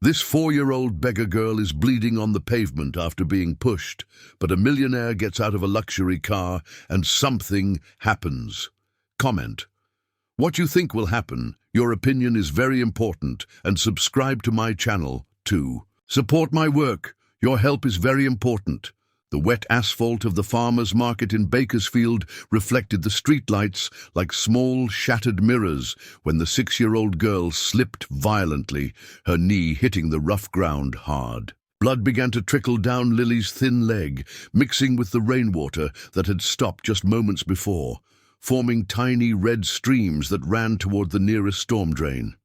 This 4-year-old beggar girl is bleeding on the pavement after being pushed, but a millionaire gets out of a luxury car and something happens. Comment. What you think will happen, your opinion is very important, and subscribe to my channel, too. Support my work. Your help is very important. The wet asphalt of the farmer's market in Bakersfield reflected the streetlights like small, shattered mirrors when the 6-year-old girl slipped violently, her knee hitting the rough ground hard. Blood began to trickle down Lily's thin leg, mixing with the rainwater that had stopped just moments before, forming tiny red streams that ran toward the nearest storm drain.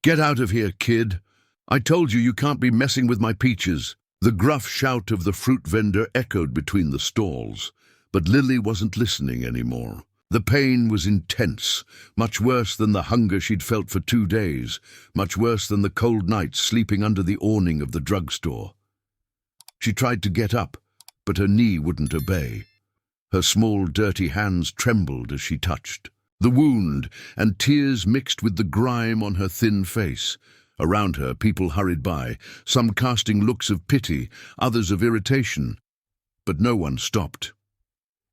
"Get out of here, kid! I told you you can't be messing with my peaches." The gruff shout of the fruit vendor echoed between the stalls, but Lily wasn't listening anymore. The pain was intense, much worse than the hunger she'd felt for 2 days, much worse than the cold nights sleeping under the awning of the drugstore. She tried to get up, but her knee wouldn't obey. Her small, dirty hands trembled as she touched the wound, and tears mixed with the grime on her thin face. Around her, people hurried by, some casting looks of pity, others of irritation. But no one stopped.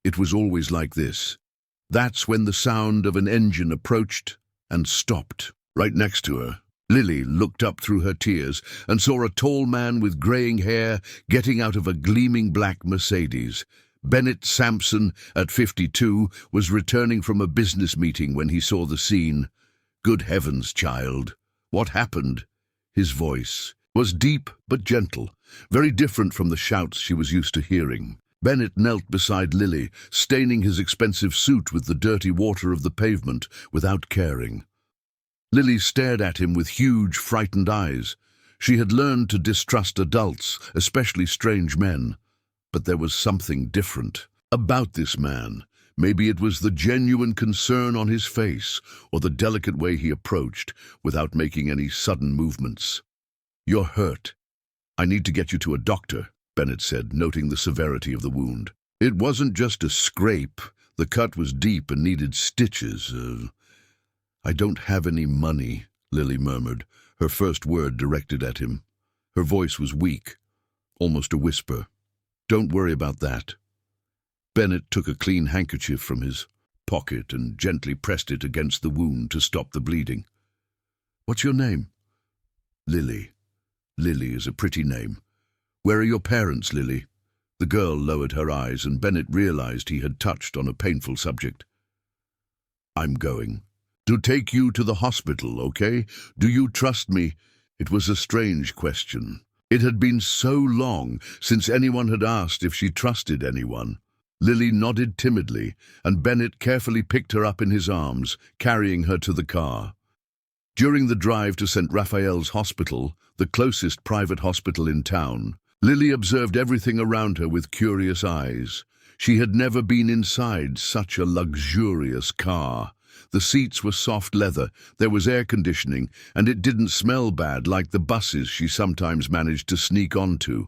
It was always like this. That's when the sound of an engine approached and stopped. Right next to her, Lily looked up through her tears and saw a tall man with graying hair getting out of a gleaming black Mercedes. Bennett Sampson, at 52, was returning from a business meeting when he saw the scene. "Good heavens, child. What happened?" His voice was deep but gentle, very different from the shouts she was used to hearing. Bennett knelt beside Lily, staining his expensive suit with the dirty water of the pavement without caring. Lily stared at him with huge, frightened eyes. She had learned to distrust adults, especially strange men. But there was something different about this man. Maybe it was the genuine concern on his face, or the delicate way he approached, without making any sudden movements. "You're hurt. I need to get you to a doctor," Bennett said, noting the severity of the wound. "It wasn't just a scrape. The cut was deep and needed stitches. I don't have any money," Lily murmured, her first word directed at him. Her voice was weak, almost a whisper. "Don't worry about that." Bennett took a clean handkerchief from his pocket and gently pressed it against the wound to stop the bleeding. "What's your name?" "Lily. Lily is a pretty name. Where are your parents, Lily?" The girl lowered her eyes, and Bennett realized he had touched on a painful subject. "I'm going to take you to the hospital, okay? Do you trust me?" It was a strange question. It had been so long since anyone had asked if she trusted anyone. Lily nodded timidly, and Bennett carefully picked her up in his arms, carrying her to the car. During the drive to St. Raphael's Hospital, the closest private hospital in town, Lily observed everything around her with curious eyes. She had never been inside such a luxurious car. The seats were soft leather, there was air conditioning, and it didn't smell bad like the buses she sometimes managed to sneak onto.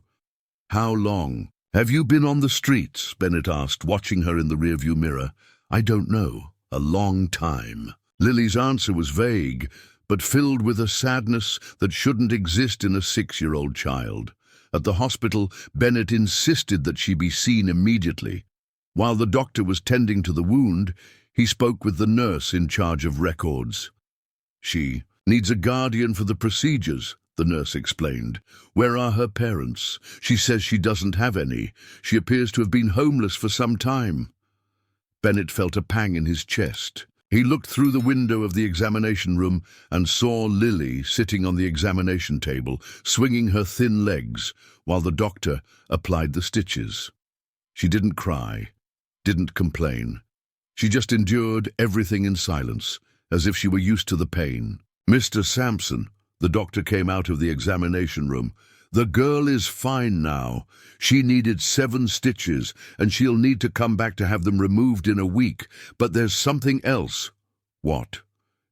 "How long have you been on the streets?" Bennett asked, watching her in the rearview mirror. "I don't know. A long time." Lily's answer was vague, but filled with a sadness that shouldn't exist in a 6-year-old child. At the hospital, Bennett insisted that she be seen immediately. While the doctor was tending to the wound, he spoke with the nurse in charge of records. "She needs a guardian for the procedures," the nurse explained. "Where are her parents? She says she doesn't have any. She appears to have been homeless for some time." Bennett felt a pang in his chest. He looked through the window of the examination room and saw Lily sitting on the examination table, swinging her thin legs, while the doctor applied the stitches. She didn't cry, didn't complain. She just endured everything in silence, as if she were used to the pain. "Mr. Sampson," the doctor came out of the examination room, "the girl is fine now. She needed 7 stitches, and she'll need to come back to have them removed in a week. But there's something else." "What?"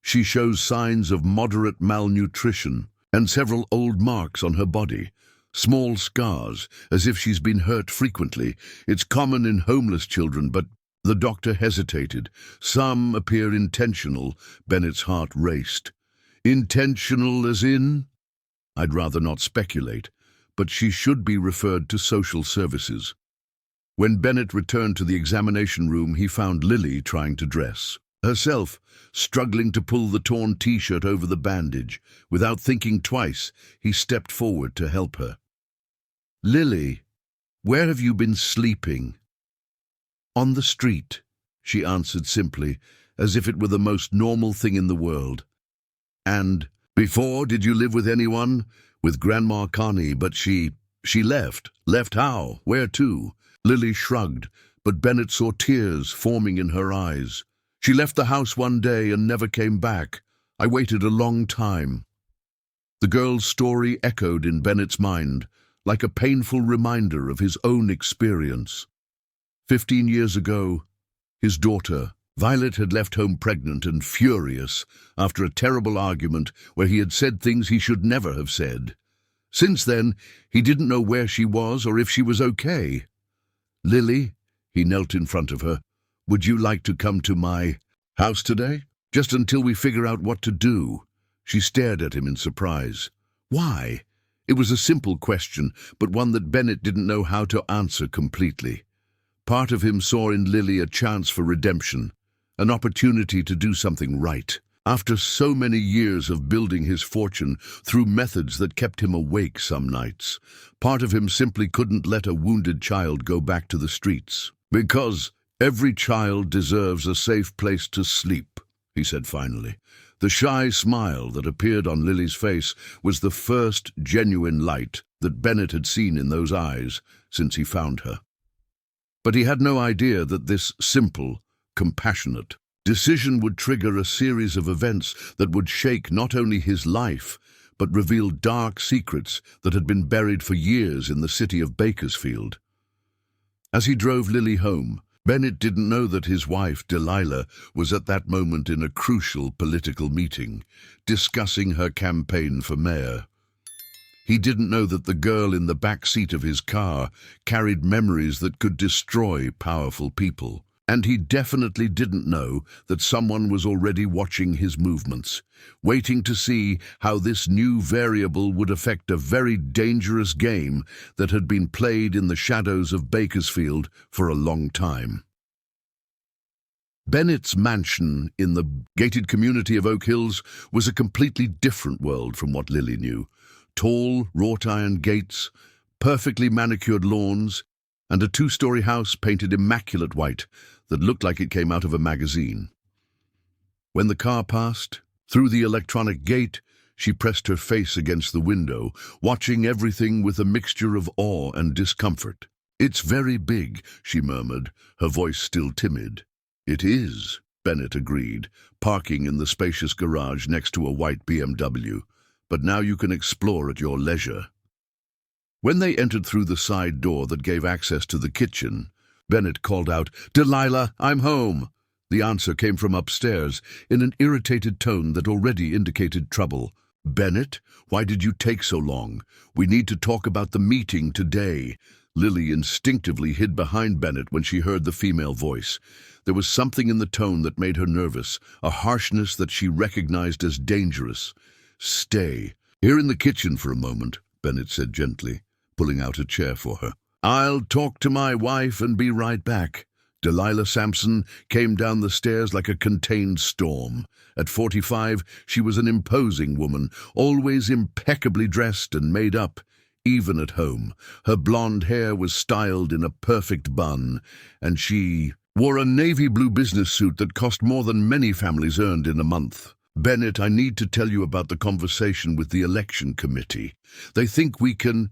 "She shows signs of moderate malnutrition, and several old marks on her body. Small scars, as if she's been hurt frequently. It's common in homeless children, but—" The doctor hesitated. "Some appear intentional." Bennett's heart raced. "Intentional as in?" I'd rather not speculate, but she should be referred to social services. When Bennett returned to the examination room, he found Lily trying to dress herself, struggling to pull the torn t-shirt over the bandage. Without thinking twice, he stepped forward to help her. "Lily, where have you been sleeping?" "On the street," she answered simply, as if it were the most normal thing in the world. "And before, did you live with anyone?" "With Grandma Connie, but she left." "Left how? Where to?" Lily shrugged, but Bennett saw tears forming in her eyes. "She left the house one day and never came back. I waited a long time." The girl's story echoed in Bennett's mind, like a painful reminder of his own experience. 15 years ago, his daughter, Violet, had left home pregnant and furious after a terrible argument where he had said things he should never have said. Since then, he didn't know where she was or if she was okay. "Lily," he knelt in front of her, "would you like to come to my house today? Just until we figure out what to do." She stared at him in surprise. Why? It was a simple question, but one that Bennett didn't know how to answer completely. Part of him saw in Lily a chance for redemption, an opportunity to do something right. After so many years of building his fortune through methods that kept him awake some nights, part of him simply couldn't let a wounded child go back to the streets. "Because every child deserves a safe place to sleep," he said finally. The shy smile that appeared on Lily's face was the first genuine light that Bennett had seen in those eyes since he found her. But he had no idea that this simple, compassionate decision would trigger a series of events that would shake not only his life, but reveal dark secrets that had been buried for years in the city of Bakersfield. As he drove Lily home, Bennett didn't know that his wife, Delilah, was at that moment in a crucial political meeting, discussing her campaign for mayor. He didn't know that the girl in the back seat of his car carried memories that could destroy powerful people. And he definitely didn't know that someone was already watching his movements, waiting to see how this new variable would affect a very dangerous game that had been played in the shadows of Bakersfield for a long time. Bennett's mansion in the gated community of Oak Hills was a completely different world from what Lily knew. Tall, wrought-iron gates, perfectly manicured lawns, and a 2-story house painted immaculate white that looked like it came out of a magazine. When the car passed through the electronic gate, she pressed her face against the window, watching everything with a mixture of awe and discomfort. "It's very big," she murmured, her voice still timid. "It is," Bennett agreed, parking in the spacious garage next to a white BMW. "But now you can explore at your leisure." When they entered through the side door that gave access to the kitchen, Bennett called out, "Delilah, I'm home." The answer came from upstairs, in an irritated tone that already indicated trouble. "Bennett, why did you take so long? We need to talk about the meeting today." Lily instinctively hid behind Bennett when she heard the female voice. There was something in the tone that made her nervous, a harshness that she recognized as dangerous. "Stay here in the kitchen for a moment," Bennett said gently, pulling out a chair for her. "I'll talk to my wife and be right back." Delilah Sampson came down the stairs like a contained storm. At 45, she was an imposing woman, always impeccably dressed and made up, even at home. Her blonde hair was styled in a perfect bun, and she wore a navy blue business suit that cost more than many families earned in a month. "Bennett, I need to tell you about the conversation with the election committee. They think we can—"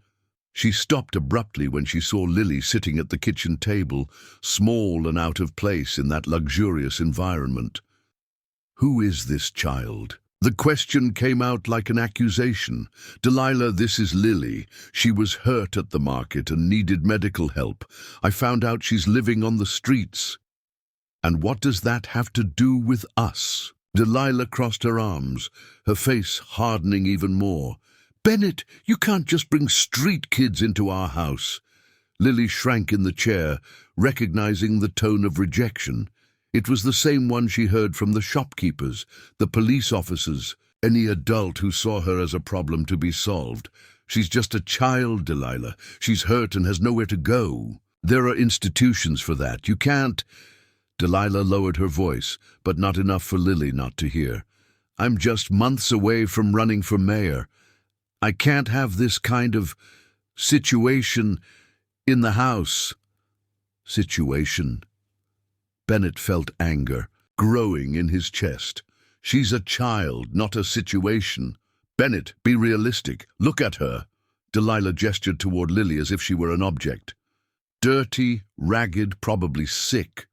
She stopped abruptly when she saw Lily sitting at the kitchen table, small and out of place in that luxurious environment. "Who is this child?" The question came out like an accusation. "Delilah, this is Lily. She was hurt at the market and needed medical help. I found out she's living on the streets." "And what does that have to do with us?" Delilah crossed her arms, her face hardening even more. "Bennett, you can't just bring street kids into our house." Lily shrank in the chair, recognizing the tone of rejection. It was the same one she heard from the shopkeepers, the police officers, any adult who saw her as a problem to be solved. She's just a child, Delilah. She's hurt and has nowhere to go. There are institutions for that. You can't... Delilah lowered her voice, but not enough for Lily not to hear. I'm just months away from running for mayor. I can't have this kind of situation in the house. Situation. Bennett felt anger growing in his chest. She's a child, not a situation. Bennett, be realistic. Look at her. Delilah gestured toward Lily as if she were an object. Dirty, ragged, probably sick.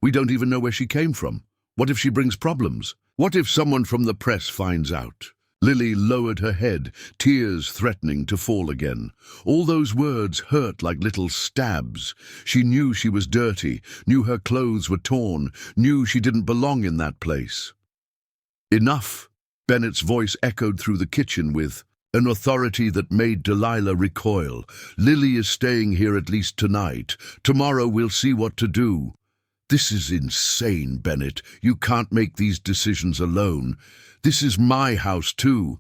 We don't even know where she came from. What if she brings problems? What if someone from the press finds out? Lily lowered her head, tears threatening to fall again. All those words hurt like little stabs. She knew she was dirty, knew her clothes were torn, knew she didn't belong in that place. Enough! Bennett's voice echoed through the kitchen with an authority that made Delilah recoil. Lily is staying here at least tonight. Tomorrow we'll see what to do. This is insane, Bennett. You can't make these decisions alone. This is my house too.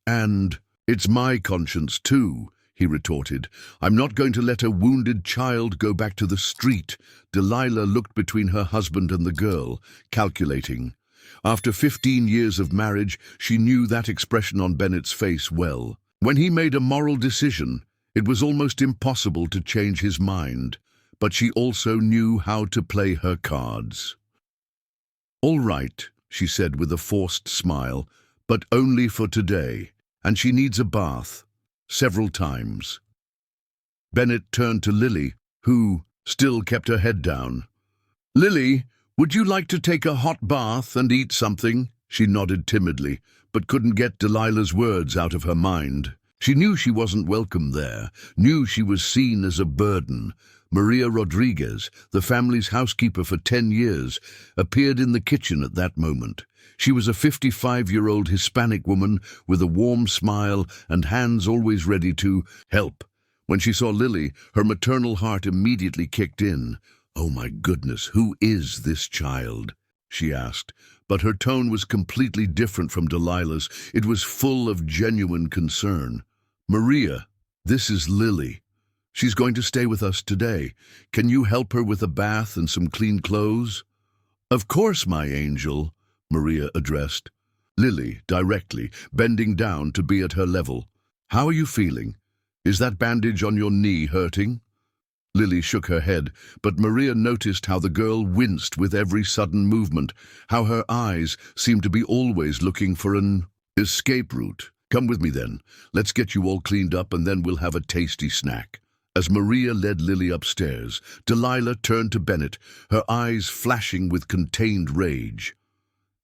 And it's my conscience too, he retorted. I'm not going to let a wounded child go back to the street. Delilah looked between her husband and the girl, calculating. After 15 years of marriage, she knew that expression on Bennett's face well. When he made a moral decision, it was almost impossible to change his mind. But she also knew how to play her cards. All right, she said with a forced smile, but only for today, and she needs a bath, several times. Bennett turned to Lily, who still kept her head down. Lily, would you like to take a hot bath and eat something? She nodded timidly, but couldn't get Delilah's words out of her mind. She knew she wasn't welcome there, knew she was seen as a burden. Maria Rodriguez, the family's housekeeper for 10 years, appeared in the kitchen at that moment. She was a 55-year-old Hispanic woman with a warm smile and hands always ready to help. When she saw Lily, her maternal heart immediately kicked in. "Oh my goodness, who is this child?" she asked. But her tone was completely different from Delilah's. It was full of genuine concern. "Maria, this is Lily. She's going to stay with us today. Can you help her with a bath and some clean clothes?" "Of course, my angel," Maria addressed. Lily, directly, bending down to be at her level. "How are you feeling? Is that bandage on your knee hurting?" Lily shook her head, but Maria noticed how the girl winced with every sudden movement, how her eyes seemed to be always looking for an escape route. "Come with me then. Let's get you all cleaned up and then we'll have a tasty snack." As Maria led Lily upstairs, Delilah turned to Bennett, her eyes flashing with contained rage.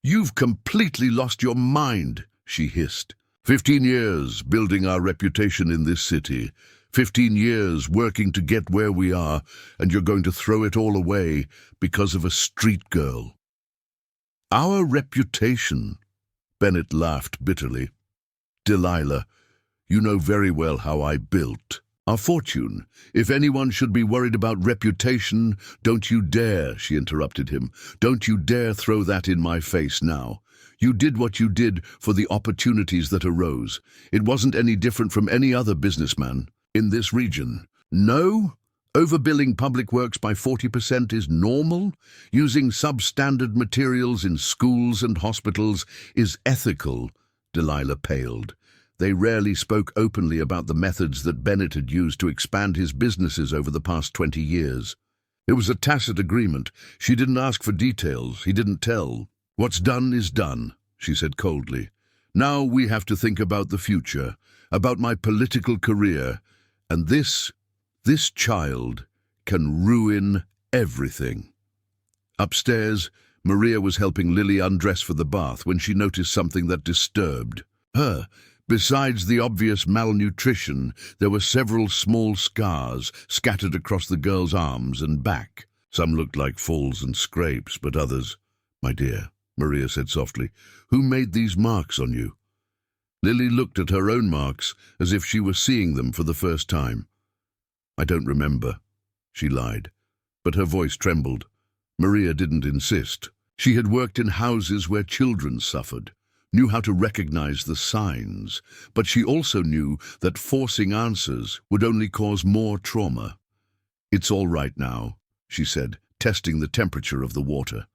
"You've completely lost your mind," she hissed. 15 years building our reputation in this city. 15 years working to get where we are, and you're going to throw it all away because of a street girl." "Our reputation," Bennett laughed bitterly. "Delilah, you know very well how I built our fortune. If anyone should be worried about reputation, don't you dare," she interrupted him. "Don't you dare throw that in my face now. You did what you did for the opportunities that arose. It wasn't any different from any other businessman in this region. No? Overbilling public works by 40% is normal? Using substandard materials in schools and hospitals is ethical?" Delilah paled. They rarely spoke openly about the methods that Bennett had used to expand his businesses over the past 20 years. It was a tacit agreement. She didn't ask for details. He didn't tell. "What's done is done," she said coldly. "Now we have to think about the future, about my political career, and this child can ruin everything." Upstairs, Maria was helping Lily undress for the bath when she noticed something that disturbed her. Besides the obvious malnutrition, there were several small scars scattered across the girl's arms and back. Some looked like falls and scrapes, but others... "My dear," Maria said softly, "who made these marks on you?" Lily looked at her own marks as if she were seeing them for the first time. "I don't remember," she lied, but her voice trembled. Maria didn't insist. She had worked in houses where children suffered. knew how to recognize the signs, but she also knew that forcing answers would only cause more trauma. "It's all right now," she said, testing the temperature of the water.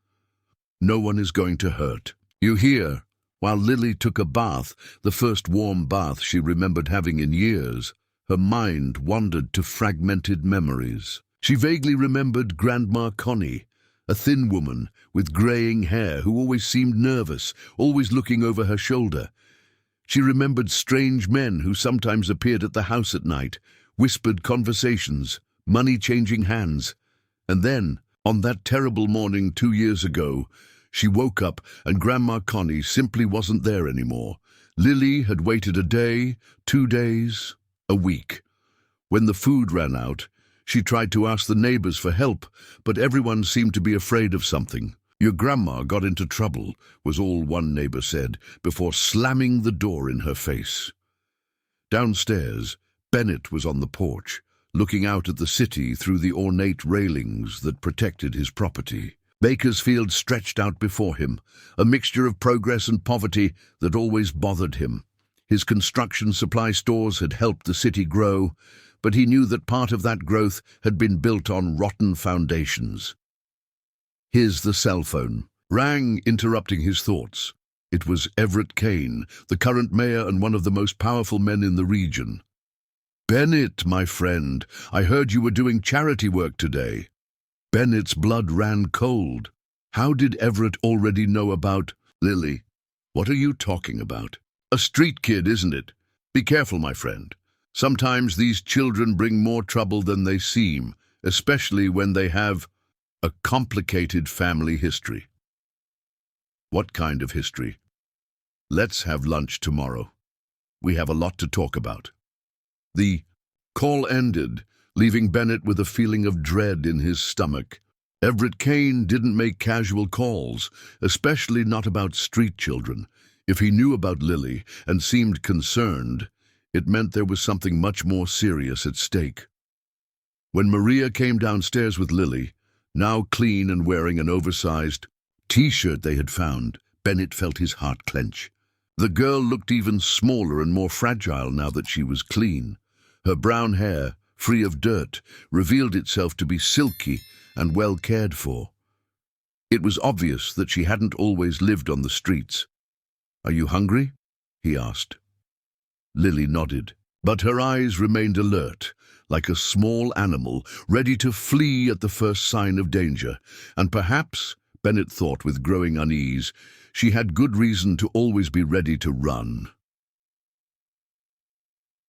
"No one is going to hurt. You hear?" While Lily took a bath, the first warm bath she remembered having in years, her mind wandered to fragmented memories. She vaguely remembered Grandma Connie, a thin woman with greying hair who always seemed nervous, always looking over her shoulder. She remembered strange men who sometimes appeared at the house at night, whispered conversations, money changing hands. And then, on that terrible morning 2 years ago, she woke up and Grandma Connie simply wasn't there anymore. Lily had waited a day, 2 days, a week. When the food ran out, she tried to ask the neighbors for help, but everyone seemed to be afraid of something. "Your grandma got into trouble," was all one neighbor said, before slamming the door in her face. Downstairs, Bennett was on the porch, looking out at the city through the ornate railings that protected his property. Bakersfield stretched out before him, a mixture of progress and poverty that always bothered him. His construction supply stores had helped the city grow, but he knew that part of that growth had been built on rotten foundations. The cell phone rang, interrupting his thoughts. It was Everett Kane, the current mayor and one of the most powerful men in the region. "Bennett, my friend, I heard you were doing charity work today." Bennett's blood ran cold. How did Everett already know about Lily? "What are you talking about?" "A street kid, isn't it? Be careful, my friend. Sometimes these children bring more trouble than they seem, especially when they have a complicated family history." "What kind of history?" "Let's have lunch tomorrow. We have a lot to talk about." The call ended, leaving Bennett with a feeling of dread in his stomach. Everett Kane didn't make casual calls, especially not about street children. If he knew about Lily and seemed concerned, it meant there was something much more serious at stake. When Maria came downstairs with Lily, now clean and wearing an oversized t-shirt they had found, Bennett felt his heart clench. The girl looked even smaller and more fragile now that she was clean. Her brown hair, free of dirt, revealed itself to be silky and well cared for. It was obvious that she hadn't always lived on the streets. "Are you hungry?" he asked. Lily nodded, but her eyes remained alert, like a small animal ready to flee at the first sign of danger. And perhaps, Bennett thought with growing unease, she had good reason to always be ready to run.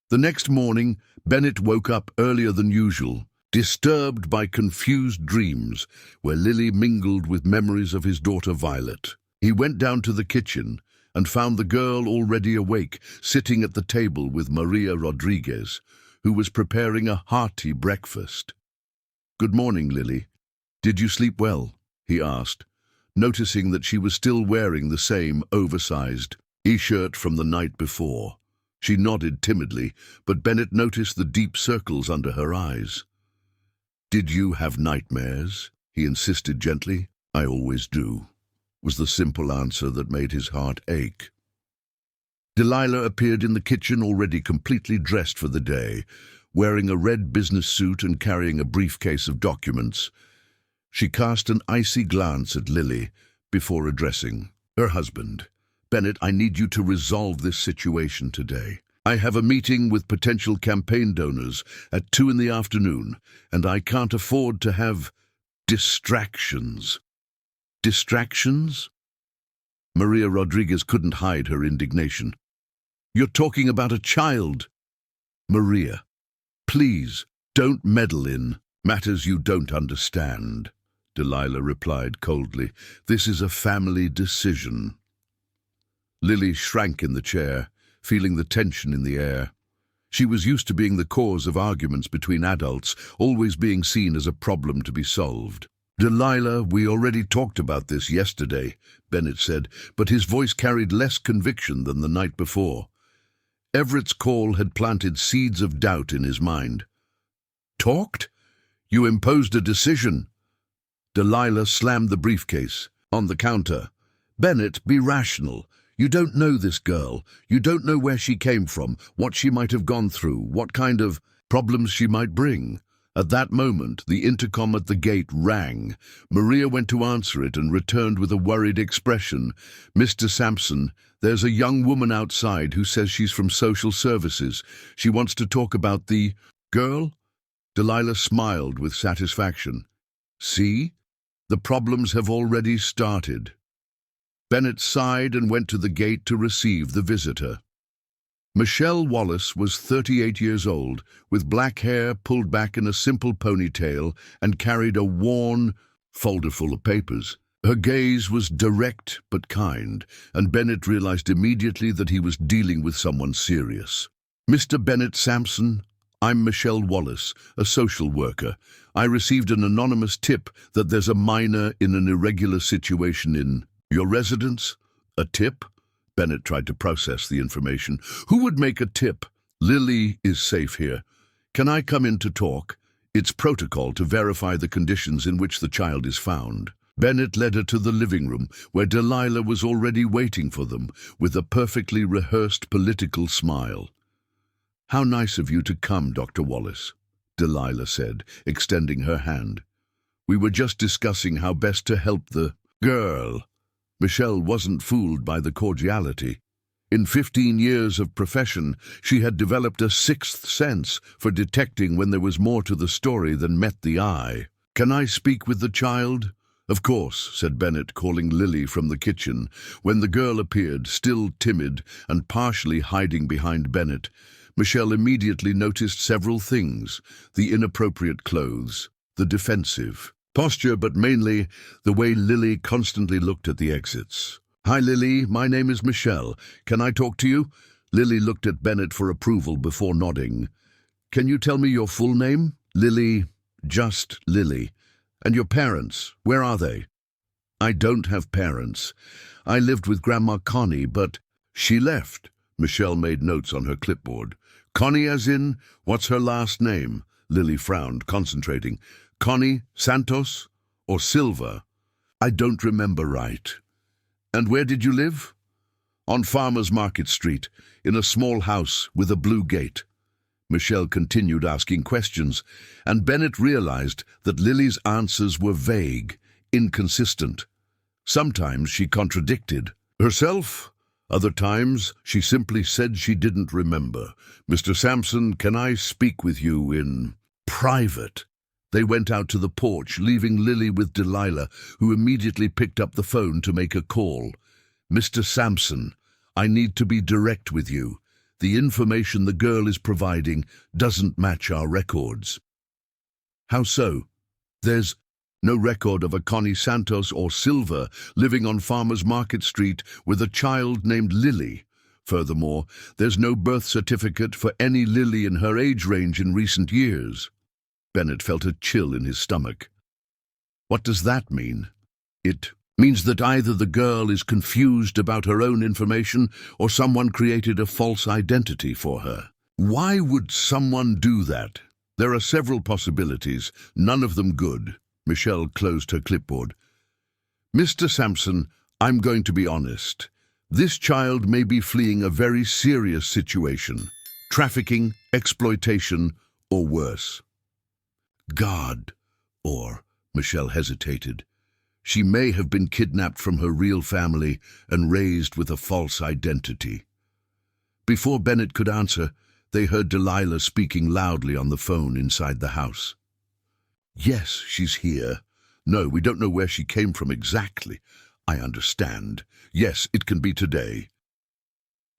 The next morning, Bennett woke up earlier than usual, disturbed by confused dreams where Lily mingled with memories of his daughter Violet. He went down to the kitchen and found the girl already awake, sitting at the table with Maria Rodriguez, who was preparing a hearty breakfast. "Good morning, Lily. Did you sleep well?" he asked, noticing that she was still wearing the same oversized t-shirt from the night before. She nodded timidly, but Bennett noticed the deep circles under her eyes. "Did you have nightmares?" he insisted gently. "I always do," was the simple answer that made his heart ache. Delilah appeared in the kitchen already completely dressed for the day, wearing a red business suit and carrying a briefcase of documents. She cast an icy glance at Lily before addressing her husband. "Bennett, I need you to resolve this situation today. I have a meeting with potential campaign donors at 2 in the afternoon, and I can't afford to have distractions." "Distractions?" Maria Rodriguez couldn't hide her indignation. "You're talking about a child." "Maria, please, don't meddle in matters you don't understand," Delilah replied coldly. "This is a family decision." Lily shrank in the chair, feeling the tension in the air. She was used to being the cause of arguments between adults, always being seen as a problem to be solved. "Delilah, we already talked about this yesterday," Bennett said, but his voice carried less conviction than the night before. Everett's call had planted seeds of doubt in his mind. "Talked? You imposed a decision." Delilah slammed the briefcase on the counter. "Bennett, be rational. You don't know this girl. You don't know where she came from, what she might have gone through, what kind of problems she might bring. At that moment, the intercom at the gate rang. Maria went to answer it and returned with a worried expression. "Mr. Sampson, there's a young woman outside who says she's from social services. She wants to talk about the girl." Delilah smiled with satisfaction. "See? The problems have already started." Bennett sighed and went to the gate to receive the visitor. Michelle Wallace was 38 years old, with black hair pulled back in a simple ponytail, and carried a worn folder full of papers. Her gaze was direct but kind, and Bennett realized immediately that he was dealing with someone serious. "Mr. Bennett Sampson, I'm Michelle Wallace, a social worker. I received an anonymous tip that there's a minor in an irregular situation in your residence." "A tip?" Bennett tried to process the information. "Who would make a tip? Lily is safe here. Can I come in to talk? It's protocol to verify the conditions in which the child is found." Bennett led her to the living room, where Delilah was already waiting for them, with a perfectly rehearsed political smile. "How nice of you to come, Dr. Wallace," Delilah said, extending her hand. "We were just discussing how best to help the girl." Michelle wasn't fooled by the cordiality. In 15 years of profession, she had developed a sixth sense for detecting when there was more to the story than met the eye. "Can I speak with the child?" "Of course," said Bennett, calling Lily from the kitchen. When the girl appeared, still timid and partially hiding behind Bennett, Michelle immediately noticed several things: the inappropriate clothes, the defensive posture, but mainly the way Lily constantly looked at the exits. "Hi, Lily. My name is Michelle. Can I talk to you?" Lily looked at Bennett for approval before nodding. "Can you tell me your full name?" "Lily. Just Lily. And your parents, where are they?" "I don't have parents. I lived with Grandma Connie, but she left." Michelle made notes on her clipboard. "Connie as in, what's her last name?" Lily frowned, concentrating. "Connie Santos or Silva?" "I don't remember right." "And where did you live?" "On Farmers Market Street, in a small house with a blue gate." Michelle continued asking questions, and Bennett realized that Lily's answers were vague, inconsistent. Sometimes she contradicted herself. Other times she simply said she didn't remember. "Mr. Sampson, can I speak with you in private?" They went out to the porch, leaving Lily with Delilah, who immediately picked up the phone to make a call. "Mr. Sampson, I need to be direct with you. The information the girl is providing doesn't match our records." "How so?" "There's no record of a Connie Santos or Silva living on Farmers Market Street with a child named Lily. Furthermore, there's no birth certificate for any Lily in her age range in recent years." Bennett felt a chill in his stomach. "What does that mean?" "It means that either the girl is confused about her own information or someone created a false identity for her." "Why would someone do that?" "There are several possibilities, none of them good." Michelle closed her clipboard. "Mr. Sampson, I'm going to be honest. This child may be fleeing a very serious situation: trafficking, exploitation, or worse." "God, or..." Michelle hesitated. "She may have been kidnapped from her real family and raised with a false identity." Before Bennett could answer, they heard Delilah speaking loudly on the phone inside the house. "Yes, she's here. No, we don't know where she came from exactly. I understand. Yes, it can be today."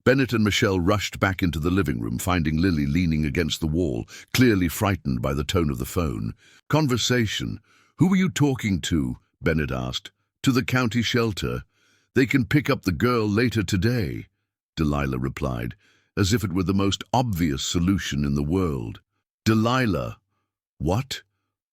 Bennett and Michelle rushed back into the living room, finding Lily leaning against the wall, clearly frightened by the tone of the phone. "Conversation. Who were you talking to?" Bennett asked. "To the county shelter. They can pick up the girl later today," Delilah replied, as if it were the most obvious solution in the world. "Delilah." "What?"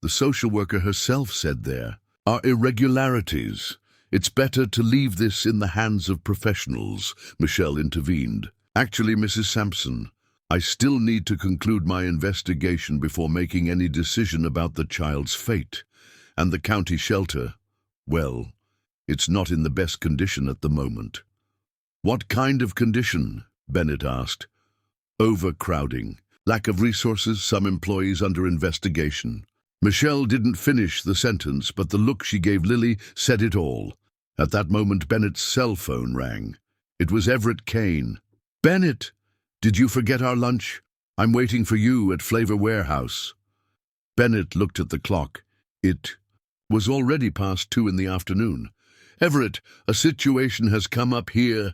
The social worker herself said there are irregularities. "It's better to leave this in the hands of professionals," Michelle intervened. "Actually, Mrs. Sampson, I still need to conclude my investigation before making any decision about the child's fate. And the county shelter, well, it's not in the best condition at the moment." What kind of condition? Bennett asked. Overcrowding. Lack of resources, some employees under investigation. Michelle didn't finish the sentence, but the look she gave Lily said it all. At that moment, Bennett's cell phone rang. It was Everett Kane. "Bennett, did you forget our lunch? I'm waiting for you at Flavor Warehouse." Bennett looked at the clock. It was already past 2 in the afternoon. "Everett, a situation has come up here."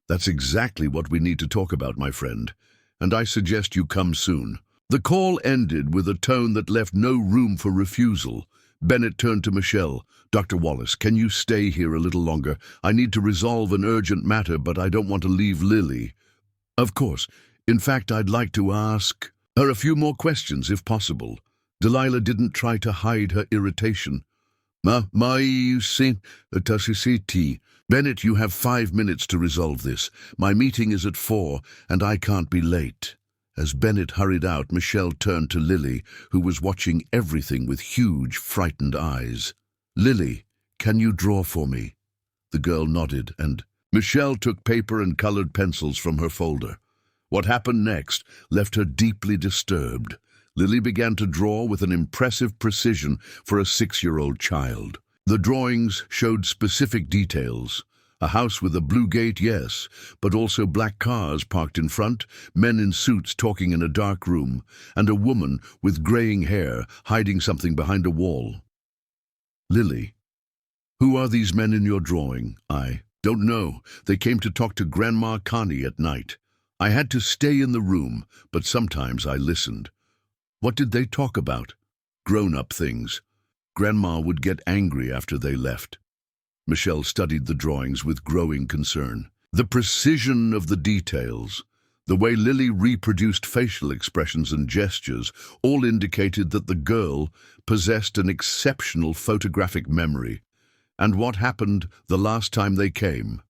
"That's exactly what we need to talk about, my friend, and I suggest you come soon." The call ended with a tone that left no room for refusal. Bennett turned to Michelle. "Dr. Wallace, can you stay here a little longer? I need to resolve an urgent matter, but I don't want to leave Lily." "Of course. In fact, I'd like to ask her a few more questions, if possible." Delilah didn't try to hide her irritation. "Bennett, you have 5 minutes to resolve this. My meeting is at 4, and I can't be late." As Bennett hurried out, Michelle turned to Lily, who was watching everything with huge, frightened eyes. "Lily, can you draw for me?" The girl nodded, and Michelle took paper and colored pencils from her folder. What happened next left her deeply disturbed. Lily began to draw with an impressive precision for a 6-year-old child. The drawings showed specific details. A house with a blue gate, yes, but also black cars parked in front, men in suits talking in a dark room, and a woman with graying hair hiding something behind a wall. "Lily, who are these men in your drawing?" "I don't know. They came to talk to Grandma Connie at night. I had to stay in the room, but sometimes I listened." "What did they talk about?" "Grown-up things. Grandma would get angry after they left." Michelle studied the drawings with growing concern. The precision of the details, the way Lily reproduced facial expressions and gestures, all indicated that the girl possessed an exceptional photographic memory. And what happened the last time they came?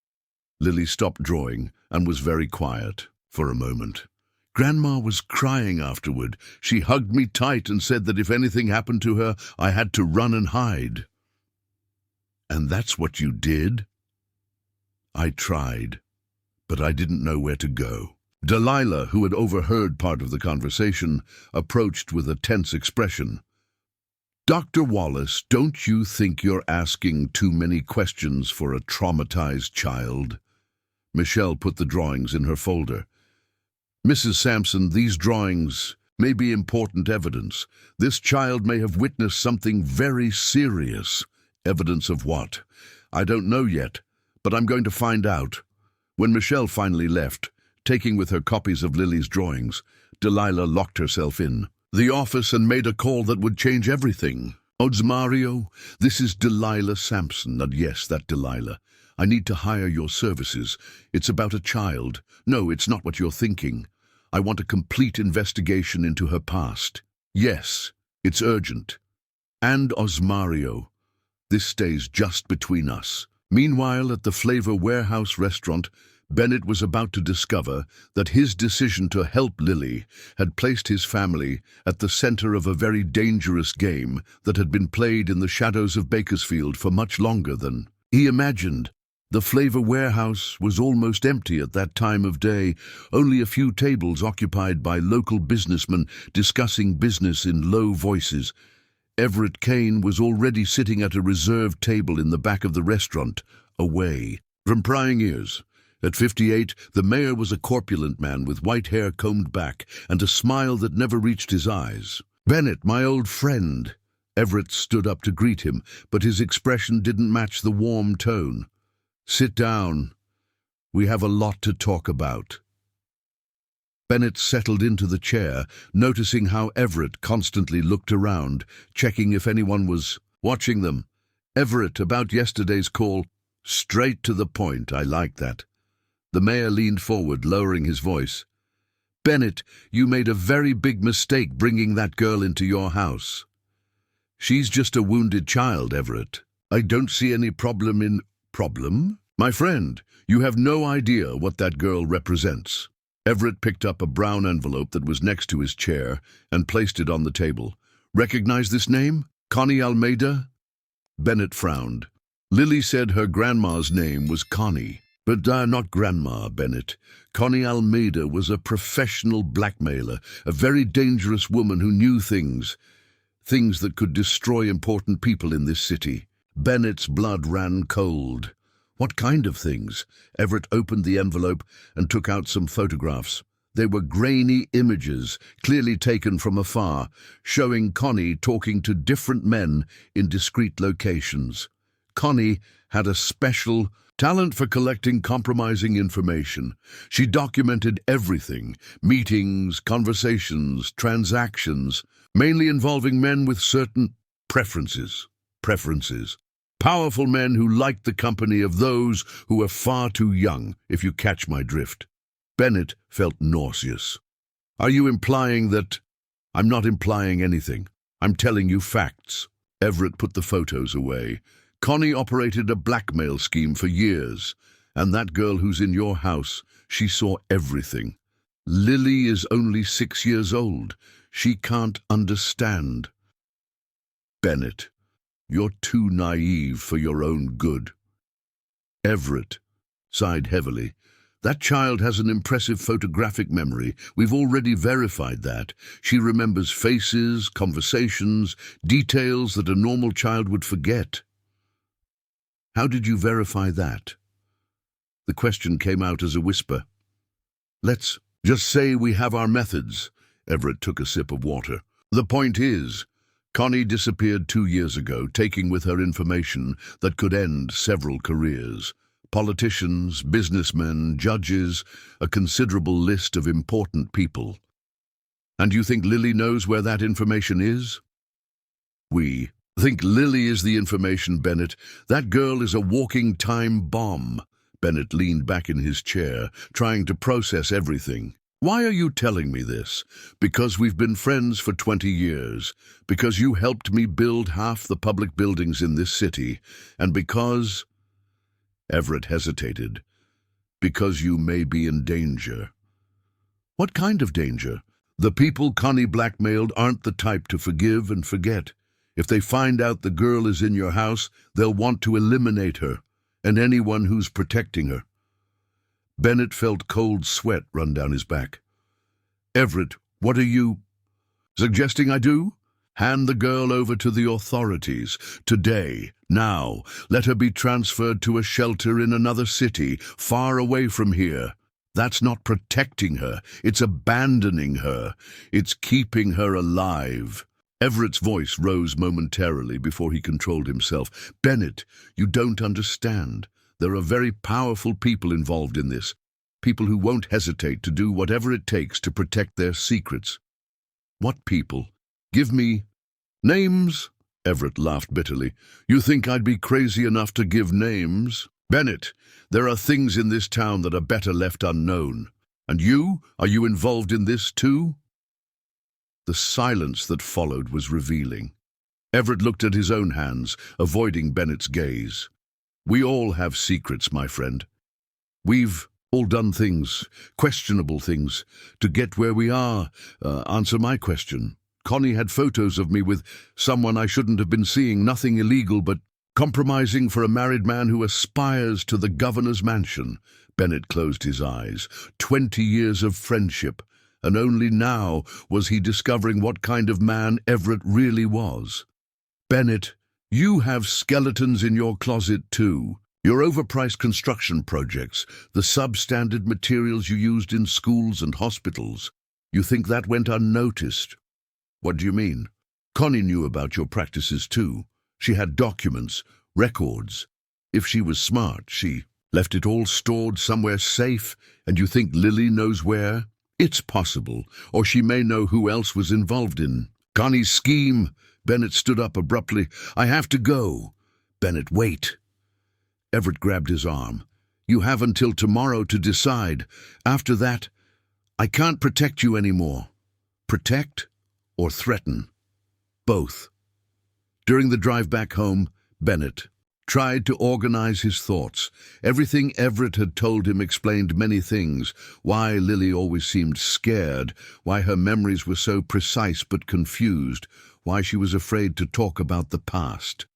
Lily stopped drawing and was very quiet for a moment. "Grandma was crying afterward. She hugged me tight and said that if anything happened to her, I had to run and hide." "And that's what you did?" "I tried, but I didn't know where to go." Delilah, who had overheard part of the conversation, approached with a tense expression. "Dr. Wallace, don't you think you're asking too many questions for a traumatized child?" Michelle put the drawings in her folder. "Mrs. Sampson, these drawings may be important evidence. This child may have witnessed something very serious." "Evidence of what?" "I don't know yet, but I'm going to find out." When Michelle finally left, taking with her copies of Lily's drawings, Delilah locked herself in the office and made a call that would change everything. "Mario, this is Delilah Sampson." "Yes, that Delilah. I need to hire your services. It's about a child." "No, it's not what you're thinking. I want a complete investigation into her past." "Yes, it's urgent." "And Mario, this stays just between us." Meanwhile, at the Flavor Warehouse restaurant, Bennett was about to discover that his decision to help Lily had placed his family at the center of a very dangerous game that had been played in the shadows of Bakersfield for much longer than he imagined. The Flavor Warehouse was almost empty at that time of day, only a few tables occupied by local businessmen discussing business in low voices. Everett Kane was already sitting at a reserved table in the back of the restaurant, away from prying ears. At 58, the mayor was a corpulent man with white hair combed back and a smile that never reached his eyes. "Bennett, my old friend." Everett stood up to greet him, but his expression didn't match the warm tone. "Sit down. We have a lot to talk about." Bennett settled into the chair, noticing how Everett constantly looked around, checking if anyone was watching them. "Everett, about yesterday's call." "Straight to the point. I like that." The mayor leaned forward, lowering his voice. "Bennett, you made a very big mistake bringing that girl into your house." "She's just a wounded child, Everett. I don't see any problem in..." "Problem? My friend, you have no idea what that girl represents." Everett picked up a brown envelope that was next to his chair and placed it on the table. "Recognize this name? Connie Almeida?" Bennett frowned. "Lily said her grandma's name was Connie." But not Grandma Bennett. Connie Almeida was a professional blackmailer, a very dangerous woman who knew things that could destroy important people in this city. Bennett's blood ran cold. What kind of things? Everett opened the envelope and took out some photographs. They were grainy images, clearly taken from afar, showing Connie talking to different men in discreet locations. Connie had a special talent for collecting compromising information. She documented everything: meetings, conversations, transactions, mainly involving men with certain preferences. Powerful men who liked the company of those who were far too young, if you catch my drift. Bennett felt nauseous. Are you implying that? I'm not implying anything. I'm telling you facts. Everett put the photos away. Connie operated a blackmail scheme for years, and that girl who's in your house, she saw everything. Lily is only 6 years old. She can't understand. Bennett, you're too naive for your own good. Everett sighed heavily. That child has an impressive photographic memory. We've already verified that. She remembers faces, conversations, details that a normal child would forget. How did you verify that? The question came out as a whisper. Let's just say we have our methods. Everett took a sip of water. The point is, Connie disappeared 2 years ago, taking with her information that could end several careers. Politicians, businessmen, judges, a considerable list of important people. And you think Lily knows where that information is? We think Lily is the information, Bennett. That girl is a walking time bomb. Bennett leaned back in his chair, trying to process everything. Why are you telling me this? Because we've been friends for 20 years, because you helped me build half the public buildings in this city, and because... Everett hesitated. Because you may be in danger. What kind of danger? The people Connie blackmailed aren't the type to forgive and forget. If they find out the girl is in your house, they'll want to eliminate her, and anyone who's protecting her. Bennett felt cold sweat run down his back. Everett, what are you suggesting I do? Hand the girl over to the authorities. Today, now. Let her be transferred to a shelter in another city, far away from here. That's not protecting her. It's abandoning her. It's keeping her alive. Everett's voice rose momentarily before he controlled himself. Bennett, you don't understand. There are very powerful people involved in this. People who won't hesitate to do whatever it takes to protect their secrets. What people? Give me names? Everett laughed bitterly. You think I'd be crazy enough to give names? Bennett, there are things in this town that are better left unknown. And you? Are you involved in this too? The silence that followed was revealing. Everett looked at his own hands, avoiding Bennett's gaze. We all have secrets, my friend. We've all done things, questionable things, to get where we are. Answer my question. Connie had photos of me with someone I shouldn't have been seeing, nothing illegal, but compromising for a married man who aspires to the governor's mansion. Bennett closed his eyes. 20 years of friendship, and only now was he discovering what kind of man Everett really was. Bennett, you have skeletons in your closet too. Your overpriced construction projects, the substandard materials you used in schools and hospitals. You think that went unnoticed? What do you mean? Connie knew about your practices too. She had documents, records. If she was smart, she left it all stored somewhere safe, and you think Lily knows where? It's possible, or she may know who else was involved in Connie's scheme. Bennett stood up abruptly. I have to go. Bennett, wait. Everett grabbed his arm. You have until tomorrow to decide. After that, I can't protect you anymore. Protect or threaten? Both. During the drive back home, Bennett tried to organize his thoughts. Everything Everett had told him explained many things. Why Lily always seemed scared, why her memories were so precise but confused, why she was afraid to talk about the past.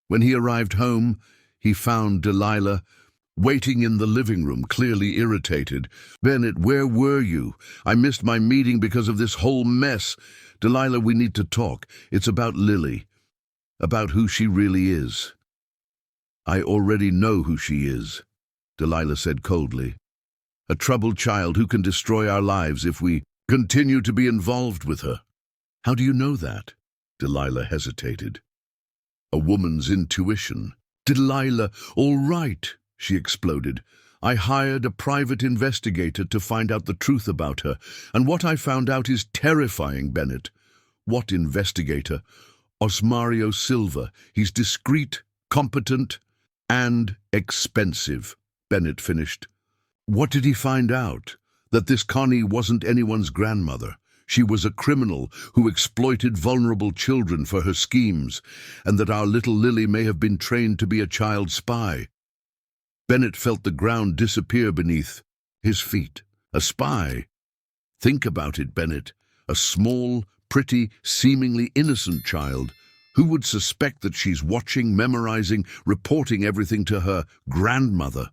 When he arrived home, he found Delilah waiting in the living room, clearly irritated. "Bennett, where were you? I missed my meeting because of this whole mess. Delilah, we need to talk. It's about Lily, about who she really is." "I already know who she is," Delilah said coldly. "A troubled child who can destroy our lives if we continue to be involved with her." "How do you know that?" Delilah hesitated. "A woman's intuition." "Delilah, all right," she exploded. "I hired a private investigator to find out the truth about her, and what I found out is terrifying, Bennett." "What investigator?" "Osmario Silva. He's discreet, competent, and expensive," Bennett finished. "What did he find out?" "That this Connie wasn't anyone's grandmother. She was a criminal who exploited vulnerable children for her schemes, and that our little Lily may have been trained to be a child spy." Bennett felt the ground disappear beneath his feet. A spy? Think about it, Bennett. A small, pretty, seemingly innocent child. Who would suspect that she's watching, memorizing, reporting everything to her grandmother?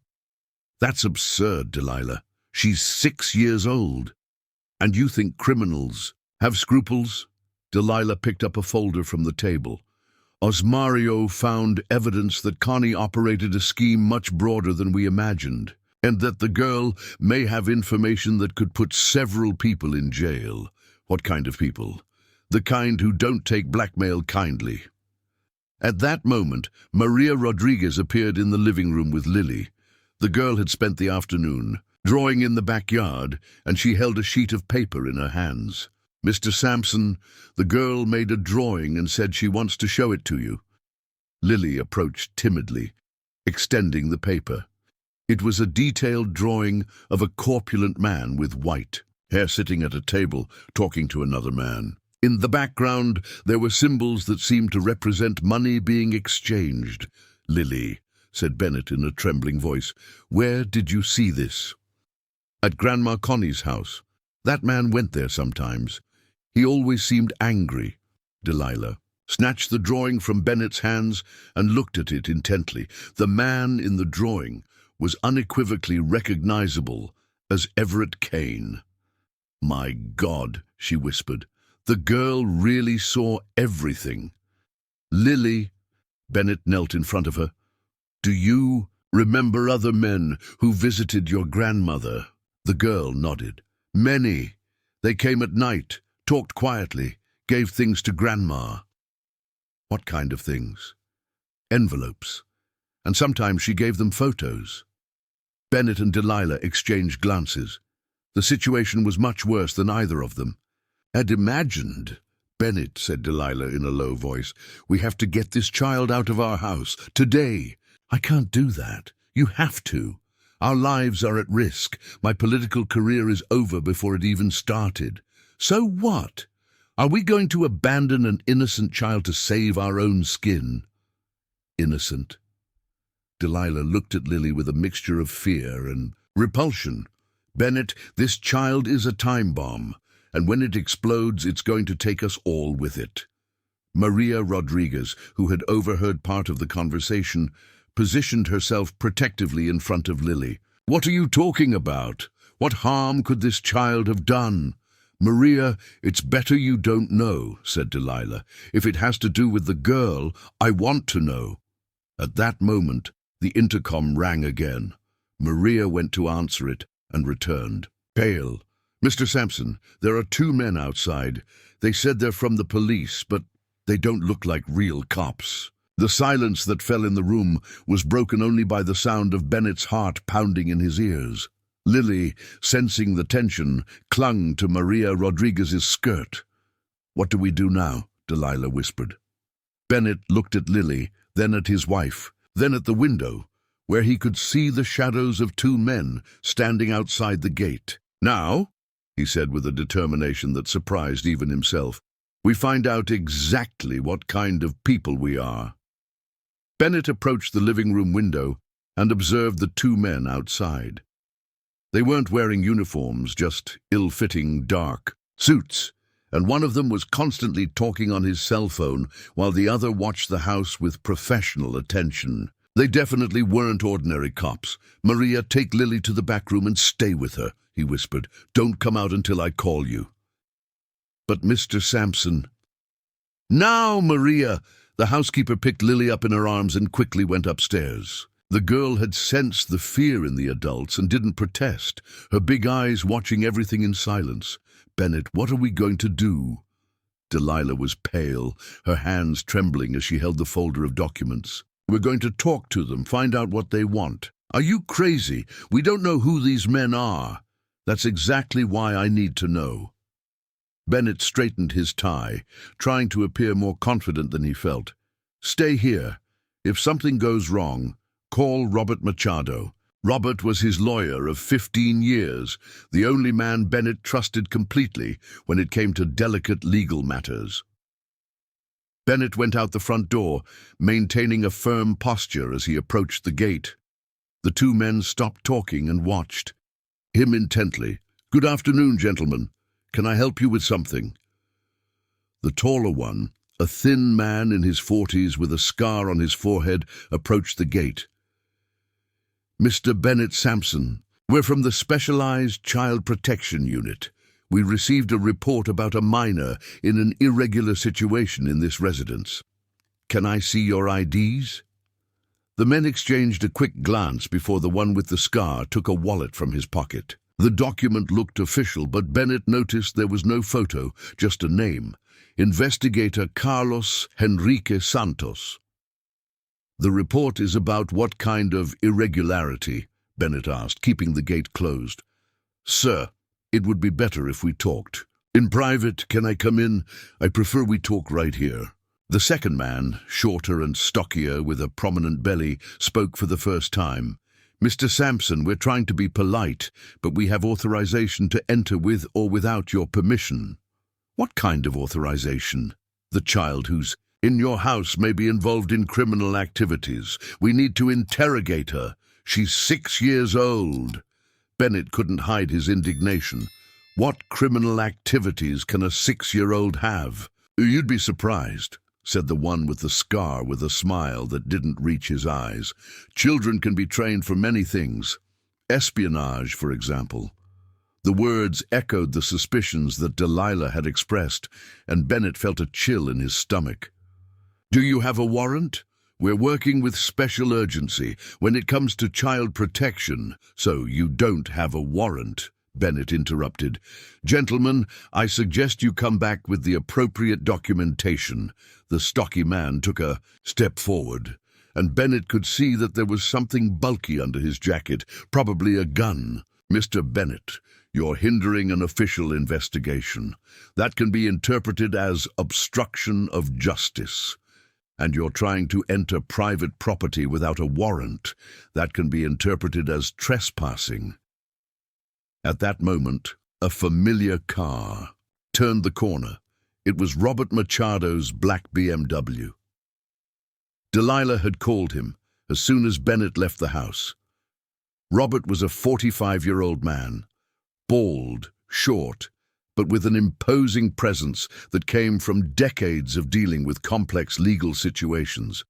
That's absurd, Delilah. She's 6 years old. And you think criminals have scruples? Delilah picked up a folder from the table. Osmario found evidence that Connie operated a scheme much broader than we imagined, and that the girl may have information that could put several people in jail. What kind of people? The kind who don't take blackmail kindly. At that moment, Maria Rodriguez appeared in the living room with Lily. The girl had spent the afternoon drawing in the backyard, and she held a sheet of paper in her hands. "Mr. Sampson, the girl made a drawing and said she wants to show it to you." Lily approached timidly, extending the paper. It was a detailed drawing of a corpulent man with white hair sitting at a table, talking to another man. In the background, there were symbols that seemed to represent money being exchanged. "Lily," said Bennett in a trembling voice, "where did you see this?" "At Grandma Connie's house. That man went there sometimes. He always seemed angry." Delilah snatched the drawing from Bennett's hands and looked at it intently. The man in the drawing was unequivocally recognizable as Everett Kane. "My God," she whispered. "The girl really saw everything." "Lily," Bennett knelt in front of her, "do you remember other men who visited your grandmother?" The girl nodded. "Many. They came at night, talked quietly, gave things to Grandma." "What kind of things?" "Envelopes. And sometimes she gave them photos." Bennett and Delilah exchanged glances. The situation was much worse than either of them had imagined. "Bennett," said Delilah in a low voice, "we have to get this child out of our house, today." "I can't do that. You have to. Our lives are at risk. My political career is over before it even started." "So what? Are we going to abandon an innocent child to save our own skin?" "Innocent?" Delilah looked at Lily with a mixture of fear and repulsion. "Bennett, this child is a time bomb, and when it explodes, it's going to take us all with it." Maria Rodriguez, who had overheard part of the conversation, positioned herself protectively in front of Lily. "What are you talking about? What harm could this child have done?" "Maria, it's better you don't know," said Delilah. "If it has to do with the girl, I want to know." At that moment, the intercom rang again. Maria went to answer it and returned, pale. "Mr. Sampson, there are 2 men outside. They said they're from the police, but they don't look like real cops." The silence that fell in the room was broken only by the sound of Bennett's heart pounding in his ears. Lily, sensing the tension, clung to Maria Rodriguez's skirt. "What do we do now?" Delilah whispered. Bennett looked at Lily, then at his wife, then at the window, where he could see the shadows of 2 men standing outside the gate. "Now," he said with a determination that surprised even himself, "we find out exactly what kind of people we are." Bennett approached the living room window and observed the 2 men outside. They weren't wearing uniforms, just ill-fitting dark suits, and one of them was constantly talking on his cell phone while the other watched the house with professional attention. They definitely weren't ordinary cops. "Maria, take Lily to the back room and stay with her," he whispered. "Don't come out until I call you." "But Mr. Sampson—" "Now, Maria!" The housekeeper picked Lily up in her arms and quickly went upstairs. The girl had sensed the fear in the adults and didn't protest, her big eyes watching everything in silence. "Bennett, what are we going to do?" Delilah was pale, her hands trembling as she held the folder of documents. "We're going to talk to them, find out what they want." "Are you crazy? We don't know who these men are." "That's exactly why I need to know." Bennett straightened his tie, trying to appear more confident than he felt. "Stay here. If something goes wrong, call Robert Machado." Robert was his lawyer of 15 years, the only man Bennett trusted completely when it came to delicate legal matters. Bennett went out the front door, maintaining a firm posture as he approached the gate. The two men stopped talking and watched him intently. "Good afternoon, gentlemen. Can I help you with something?" The taller one, a thin man in his 40s with a scar on his forehead, approached the gate. "Mr. Bennett Sampson, we're from the Specialized Child Protection Unit. We received a report about a minor in an irregular situation in this residence. Can I see your IDs?" The men exchanged a quick glance before the one with the scar took a wallet from his pocket. The document looked official, but Bennett noticed there was no photo, just a name: Investigator Carlos Henrique Santos. "The report is about what kind of irregularity?" Bennett asked, keeping the gate closed. "Sir, it would be better if we talked." "In private, can I come in? I prefer we talk right here." The second man, shorter and stockier with a prominent belly, spoke for the first time. "Mr. Sampson, we're trying to be polite, but we have authorization to enter with or without your permission." "What kind of authorization?" "The child who's in your house may be involved in criminal activities. We need to interrogate her. She's 6 years old." Bennett couldn't hide his indignation. What criminal activities can a 6-year-old have? "You'd be surprised," said the one with the scar with a smile that didn't reach his eyes. "Children can be trained for many things. Espionage, for example." The words echoed the suspicions that Delilah had expressed, and Bennett felt a chill in his stomach. "Do you have a warrant?" "We're working with special urgency when it comes to child protection." "So you don't have a warrant?" Bennett interrupted. "Gentlemen, I suggest you come back with the appropriate documentation." The stocky man took a step forward, and Bennett could see that there was something bulky under his jacket, probably a gun. "Mr. Bennett, you're hindering an official investigation. That can be interpreted as obstruction of justice. And you're trying to enter private property without a warrant. That can be interpreted as trespassing." At that moment, a familiar car turned the corner. It was Robert Machado's black BMW. Delilah had called him as soon as Bennett left the house. Robert was a 45-year-old man, bald, short, but with an imposing presence that came from decades of dealing with complex legal situations.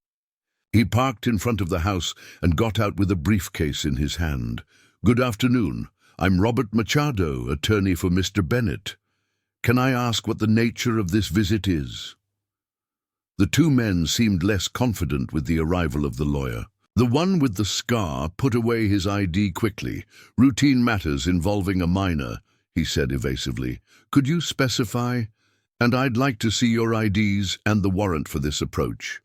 He parked in front of the house and got out with a briefcase in his hand. "Good afternoon. I'm Robert Machado, attorney for Mr. Bennett. Can I ask what the nature of this visit is?" The two men seemed less confident with the arrival of the lawyer. The one with the scar put away his ID quickly. "Routine matters involving a minor," he said evasively. "Could you specify?" "And I'd like to see your IDs and the warrant for this approach."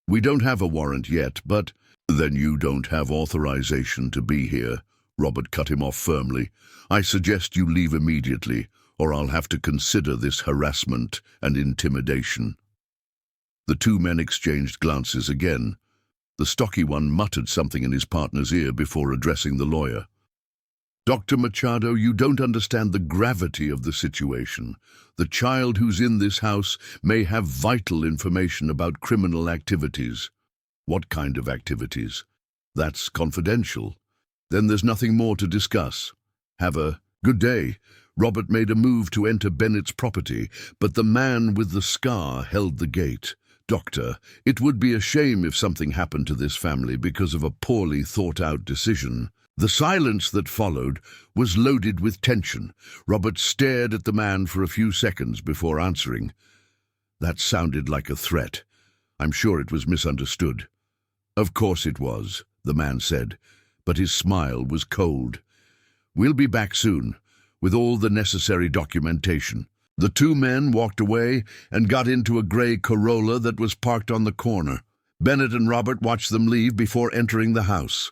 "We don't have a warrant yet, but—" "Then you don't have authorization to be here," Robert cut him off firmly. "I suggest you leave immediately, or I'll have to consider this harassment and intimidation." The two men exchanged glances again. The stocky one muttered something in his partner's ear before addressing the lawyer. "Dr. Machado, you don't understand the gravity of the situation. The child who's in this house may have vital information about criminal activities." "What kind of activities?" "That's confidential." "Then there's nothing more to discuss. Have a good day." Robert made a move to enter Bennett's property, but the man with the scar held the gate. Doctor, it would be a shame if something happened to this family because of a poorly thought-out decision. The silence that followed was loaded with tension. Robert stared at the man for a few seconds before answering. That sounded like a threat. I'm sure it was misunderstood. Of course it was, the man said, but his smile was cold. We'll be back soon, with all the necessary documentation. The two men walked away and got into a grey Corolla that was parked on the corner. Bennett and Robert watched them leave before entering the house.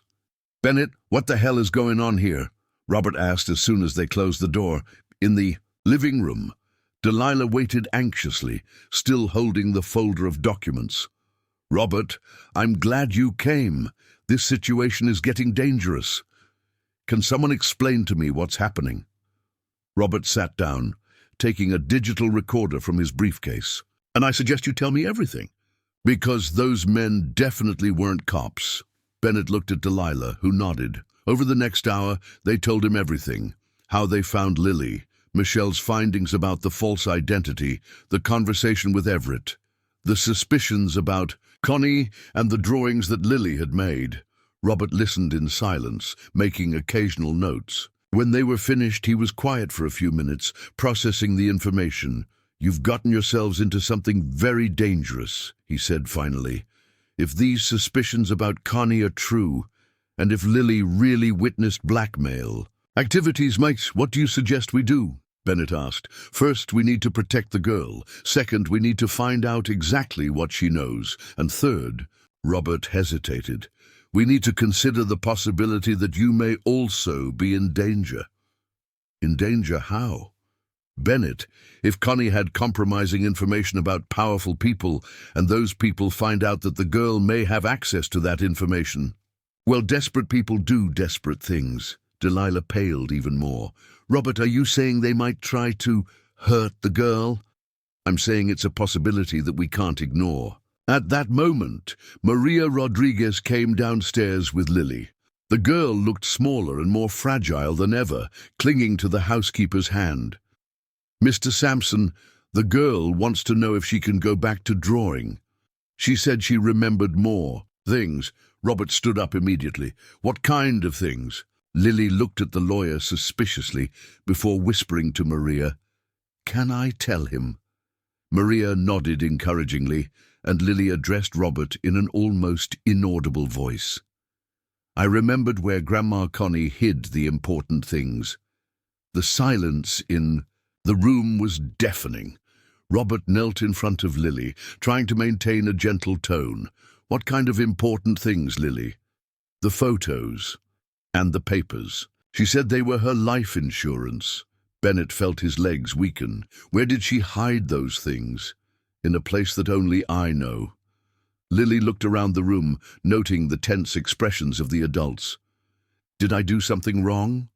"Bennett, what the hell is going on here?" Robert asked as soon as they closed the door. In the living room, Delilah waited anxiously, still holding the folder of documents. "Robert, I'm glad you came. This situation is getting dangerous. Can someone explain to me what's happening?" Robert sat down, taking a digital recorder from his briefcase. "And I suggest you tell me everything." "Because those men definitely weren't cops." Bennett looked at Delilah, who nodded. Over the next hour, they told him everything. How they found Lily, Michelle's findings about the false identity, the conversation with Everett, the suspicions about Connie, and the drawings that Lily had made. Robert listened in silence, making occasional notes. When they were finished, he was quiet for a few minutes, processing the information. "You've gotten yourselves into something very dangerous," he said finally. "If these suspicions about Connie are true, and if Lily really witnessed blackmail." "Activities, Mike, what do you suggest we do?" Bennett asked. "First, we need to protect the girl. Second, we need to find out exactly what she knows. And third," Robert hesitated, "we need to consider the possibility that you may also be in danger." "In danger how?" "Bennett, if Connie had compromising information about powerful people, and those people find out that the girl may have access to that information." "Well, desperate people do desperate things." Delilah paled even more. "Robert, are you saying they might try to hurt the girl?" "I'm saying it's a possibility that we can't ignore." At that moment, Maria Rodriguez came downstairs with Lily. The girl looked smaller and more fragile than ever, clinging to the housekeeper's hand. "Mr. Sampson, the girl wants to know if she can go back to drawing. She said she remembered more things." Robert stood up immediately. "What kind of things?" Lily looked at the lawyer suspiciously before whispering to Maria, "Can I tell him?" Maria nodded encouragingly, and Lily addressed Robert in an almost inaudible voice. "I remembered where Grandma Connie hid the important things." The silence in the room was deafening. Robert knelt in front of Lily, trying to maintain a gentle tone. "What kind of important things, Lily?" "The photos and the papers. She said they were her life insurance." Bennett felt his legs weaken. "Where did she hide those things?" "In a place that only I know." Lily looked around the room, noting the tense expressions of the adults. "Did I do something wrong?"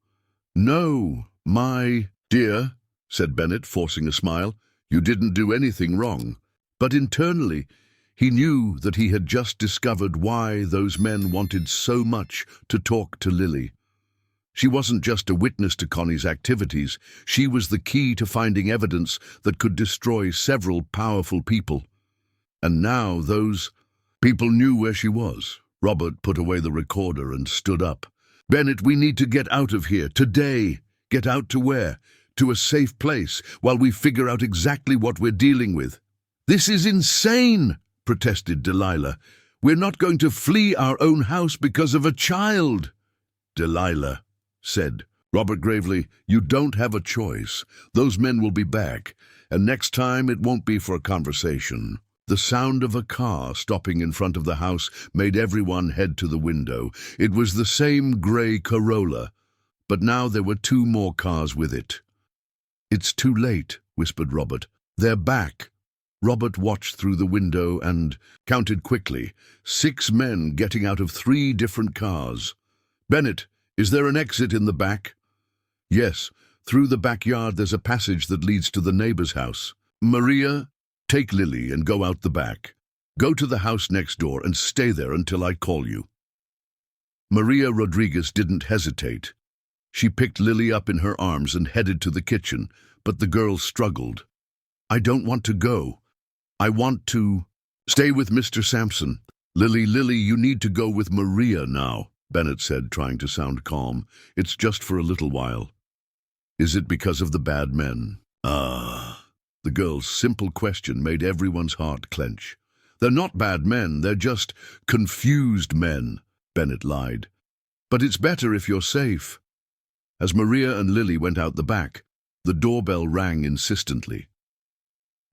"No, my dear," said Bennett, forcing a smile. "You didn't do anything wrong." But internally, he knew that he had just discovered why those men wanted so much to talk to Lily. She wasn't just a witness to Connie's activities. She was the key to finding evidence that could destroy several powerful people. And now those people knew where she was. Robert put away the recorder and stood up. "Bennett, we need to get out of here, today." "Get out to where?" "To a safe place, while we figure out exactly what we're dealing with." "This is insane," protested Delilah. "We're not going to flee our own house because of a child." "Delilah," said Robert gravely, "you don't have a choice. Those men will be back, and next time it won't be for a conversation." The sound of a car stopping in front of the house made everyone head to the window. It was the same grey Corolla, but now there were two more cars with it. "It's too late," whispered Robert. "They're back." Robert watched through the window and counted quickly. 6 men getting out of 3 different cars. "Bennett, is there an exit in the back?" "Yes, through the backyard there's a passage that leads to the neighbor's house." "Maria, take Lily and go out the back. Go to the house next door and stay there until I call you." Maria Rodriguez didn't hesitate. She picked Lily up in her arms and headed to the kitchen, but the girl struggled. "I don't want to go. I want to..." Stay with Mr. Sampson. Lily, you need to go with Maria now, Bennett said, trying to sound calm. It's just for a little while. Is it because of the bad men? Ah. The girl's simple question made everyone's heart clench. They're not bad men, they're just confused men, Bennett lied. But it's better if you're safe. As Maria and Lily went out the back, the doorbell rang insistently.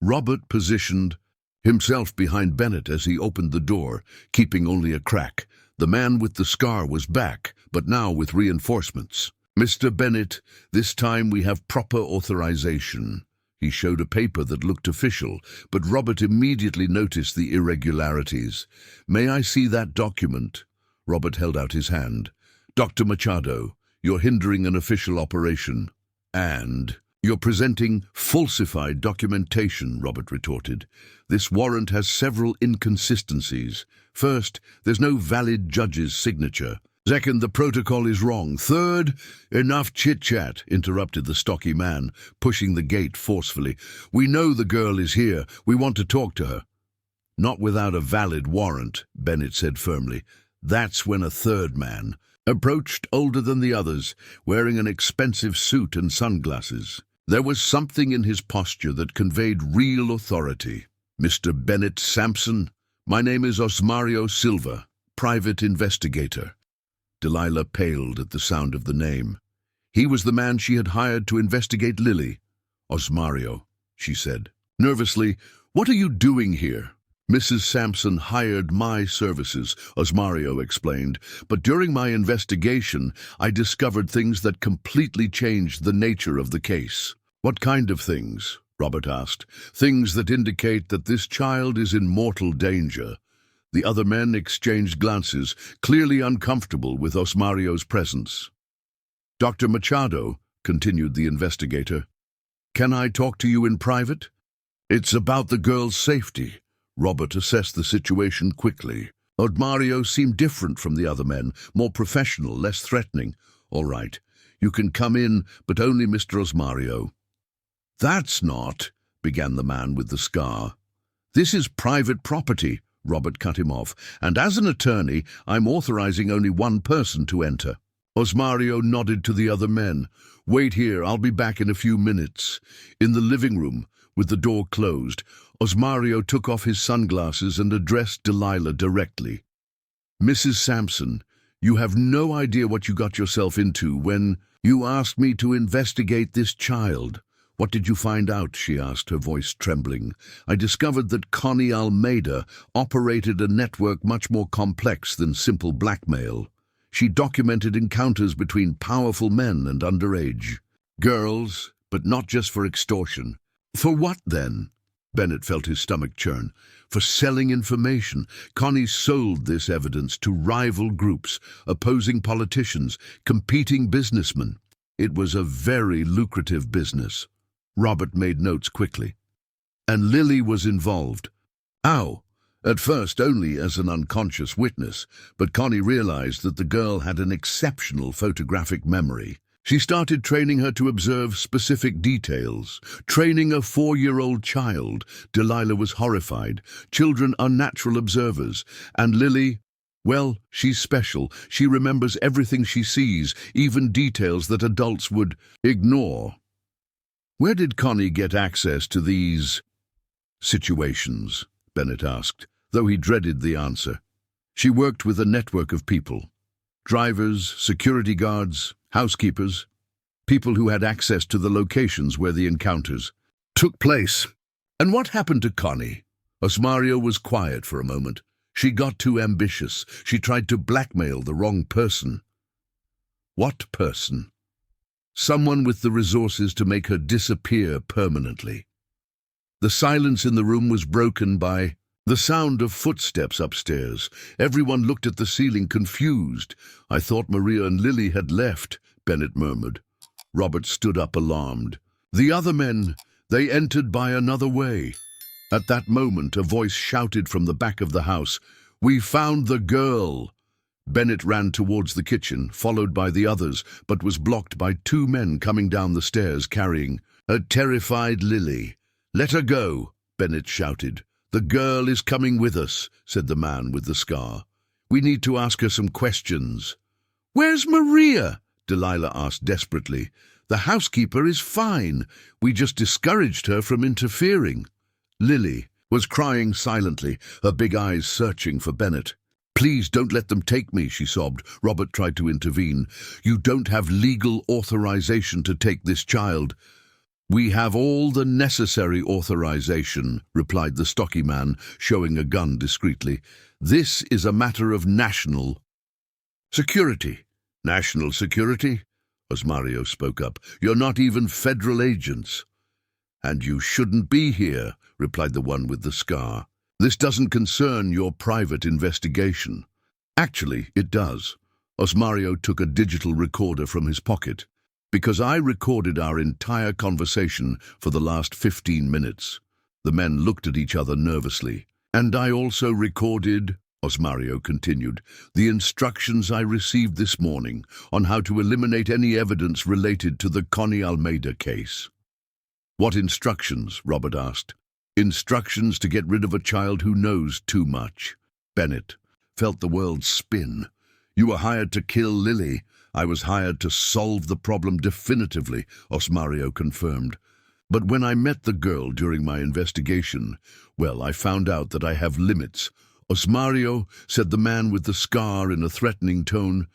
Robert positioned himself behind Bennett as he opened the door, keeping only a crack. The man with the scar was back, but now with reinforcements. Mr. Bennett, this time we have proper authorization. He showed a paper that looked official, but Robert immediately noticed the irregularities. May I see that document? Robert held out his hand. Dr. Machado, you're hindering an official operation. And you're presenting falsified documentation, Robert retorted. This warrant has several inconsistencies. First, there's no valid judge's signature. Second, the protocol is wrong. Third, enough chit-chat, interrupted the stocky man, pushing the gate forcefully. We know the girl is here. We want to talk to her. Not without a valid warrant, Bennett said firmly. That's when a third man approached, older than the others, wearing an expensive suit and sunglasses. There was something in his posture that conveyed real authority. Mr. Bennett Sampson, my name is Osmario Silva, private investigator. Delilah paled at the sound of the name. He was the man she had hired to investigate Lily. Osmario, she said. Nervously, what are you doing here? Mrs. Sampson hired my services, Osmario explained, but during my investigation, I discovered things that completely changed the nature of the case. What kind of things? Robert asked. Things that indicate that this child is in mortal danger. The other men exchanged glances, clearly uncomfortable with Osmario's presence. Dr. Machado, continued the investigator, can I talk to you in private? It's about the girl's safety. Robert assessed the situation quickly. Osmario seemed different from the other men, more professional, less threatening. All right, you can come in, but only Mr. Osmario. That's not, began the man with the scar. This is private property. Robert cut him off, and as an attorney, I'm authorizing only one person to enter. Osmario nodded to the other men. Wait here, I'll be back in a few minutes. In the living room, with the door closed, Osmario took off his sunglasses and addressed Delilah directly. Mrs. Sampson, you have no idea what you got yourself into when you asked me to investigate this child. What did you find out? She asked, her voice trembling. I discovered that Connie Almeida operated a network much more complex than simple blackmail. She documented encounters between powerful men and underage girls, but not just for extortion. For what then? Bennett felt his stomach churn. For selling information. Connie sold this evidence to rival groups, opposing politicians, competing businessmen. It was a very lucrative business. Robert made notes quickly. And Lily was involved. How? At first only as an unconscious witness, but Connie realized that the girl had an exceptional photographic memory. She started training her to observe specific details. Training a 4-year-old child. Delilah was horrified. Children are natural observers. And Lily, well, she's special. She remembers everything she sees, even details that adults would ignore. Where did Connie get access to these situations? Bennett asked, though he dreaded the answer. She worked with a network of people. Drivers, security guards, housekeepers, people who had access to the locations where the encounters took place. And what happened to Connie? Osmario was quiet for a moment. She got too ambitious. She tried to blackmail the wrong person. What person? Someone with the resources to make her disappear permanently. The silence in the room was broken by the sound of footsteps upstairs. Everyone looked at the ceiling, confused. I thought Maria and Lily had left, Bennett murmured. Robert stood up, alarmed. The other men, they entered by another way. At that moment, a voice shouted from the back of the house, We found the girl! Bennett ran towards the kitchen, followed by the others, but was blocked by 2 men coming down the stairs carrying a terrified Lily. Let her go, Bennett shouted. "The girl is coming with us," said the man with the scar. "We need to ask her some questions." "Where's Maria?" Delilah asked desperately. "The housekeeper is fine. We just discouraged her from interfering." Lily was crying silently, her big eyes searching for Bennett. "Please don't let them take me," she sobbed. Robert tried to intervene. "You don't have legal authorization to take this child." "We have all the necessary authorization," replied the stocky man, showing a gun discreetly. "This is a matter of national security." "National security?" Osmario spoke up. "You're not even federal agents." "And you shouldn't be here," replied the one with the scar. "This doesn't concern your private investigation." "Actually, it does." Osmario took a digital recorder from his pocket. "Because I recorded our entire conversation for the last 15 minutes. The men looked at each other nervously. "And I also recorded," Osmario continued, "the instructions I received this morning on how to eliminate any evidence related to the Connie Almeida case." "What instructions?" Robert asked. "Instructions to get rid of a child who knows too much." Bennett felt the world spin. "You were hired to kill Lily." "I was hired to solve the problem definitively," Osmario confirmed. "But when I met the girl during my investigation, well, I found out that I have limits." "Osmario," said the man with the scar in a threatening tone,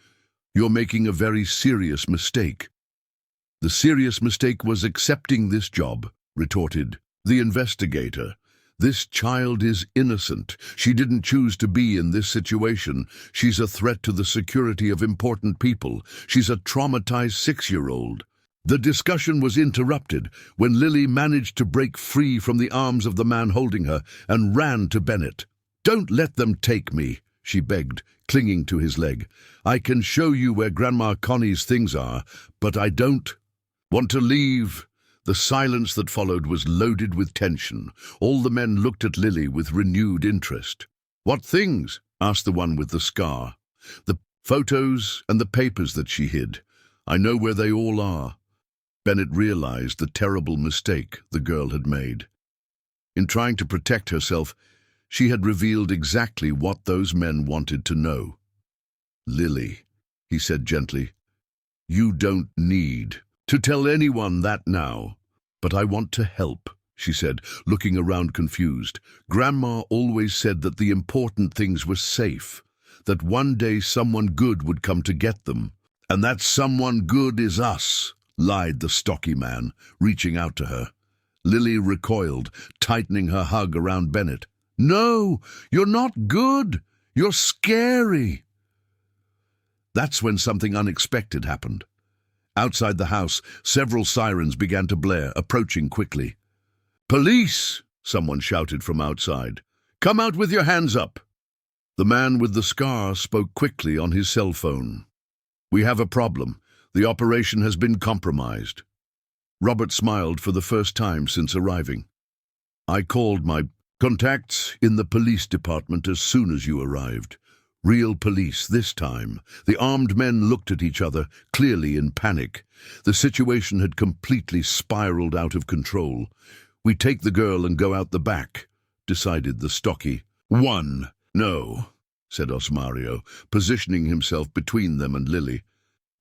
"you're making a very serious mistake." "The serious mistake was accepting this job," retorted the investigator. "This child is innocent. She didn't choose to be in this situation. She's a threat to the security of important people. She's a traumatized 6-year-old. The discussion was interrupted when Lily managed to break free from the arms of the man holding her and ran to Bennett. "Don't let them take me," she begged, clinging to his leg. "I can show you where Grandma Connie's things are, but I don't want to leave." The silence that followed was loaded with tension. All the men looked at Lily with renewed interest. "What things?" asked the one with the scar. "The photos and the papers that she hid. I know where they all are." Bennett realized the terrible mistake the girl had made. In trying to protect herself, she had revealed exactly what those men wanted to know. "Lily," he said gently, "you don't need to tell anyone that now. But I want to help," she said, looking around confused. "Grandma always said that the important things were safe, that one day someone good would come to get them. And that someone good is us," lied the stocky man, reaching out to her. Lily recoiled, tightening her hug around Bennett. "No, you're not good. You're scary." That's when something unexpected happened. Outside the house, several sirens began to blare, approaching quickly. "Police!" someone shouted from outside. "Come out with your hands up." The man with the scar spoke quickly on his cell phone. "We have a problem. The operation has been compromised." Robert smiled for the first time since arriving. "I called my contacts in the police department as soon as you arrived. Real police this time." The armed men looked at each other, clearly in panic. The situation had completely spiraled out of control. "We take the girl and go out the back," decided the stocky one. "No," said Osmario, positioning himself between them and Lily.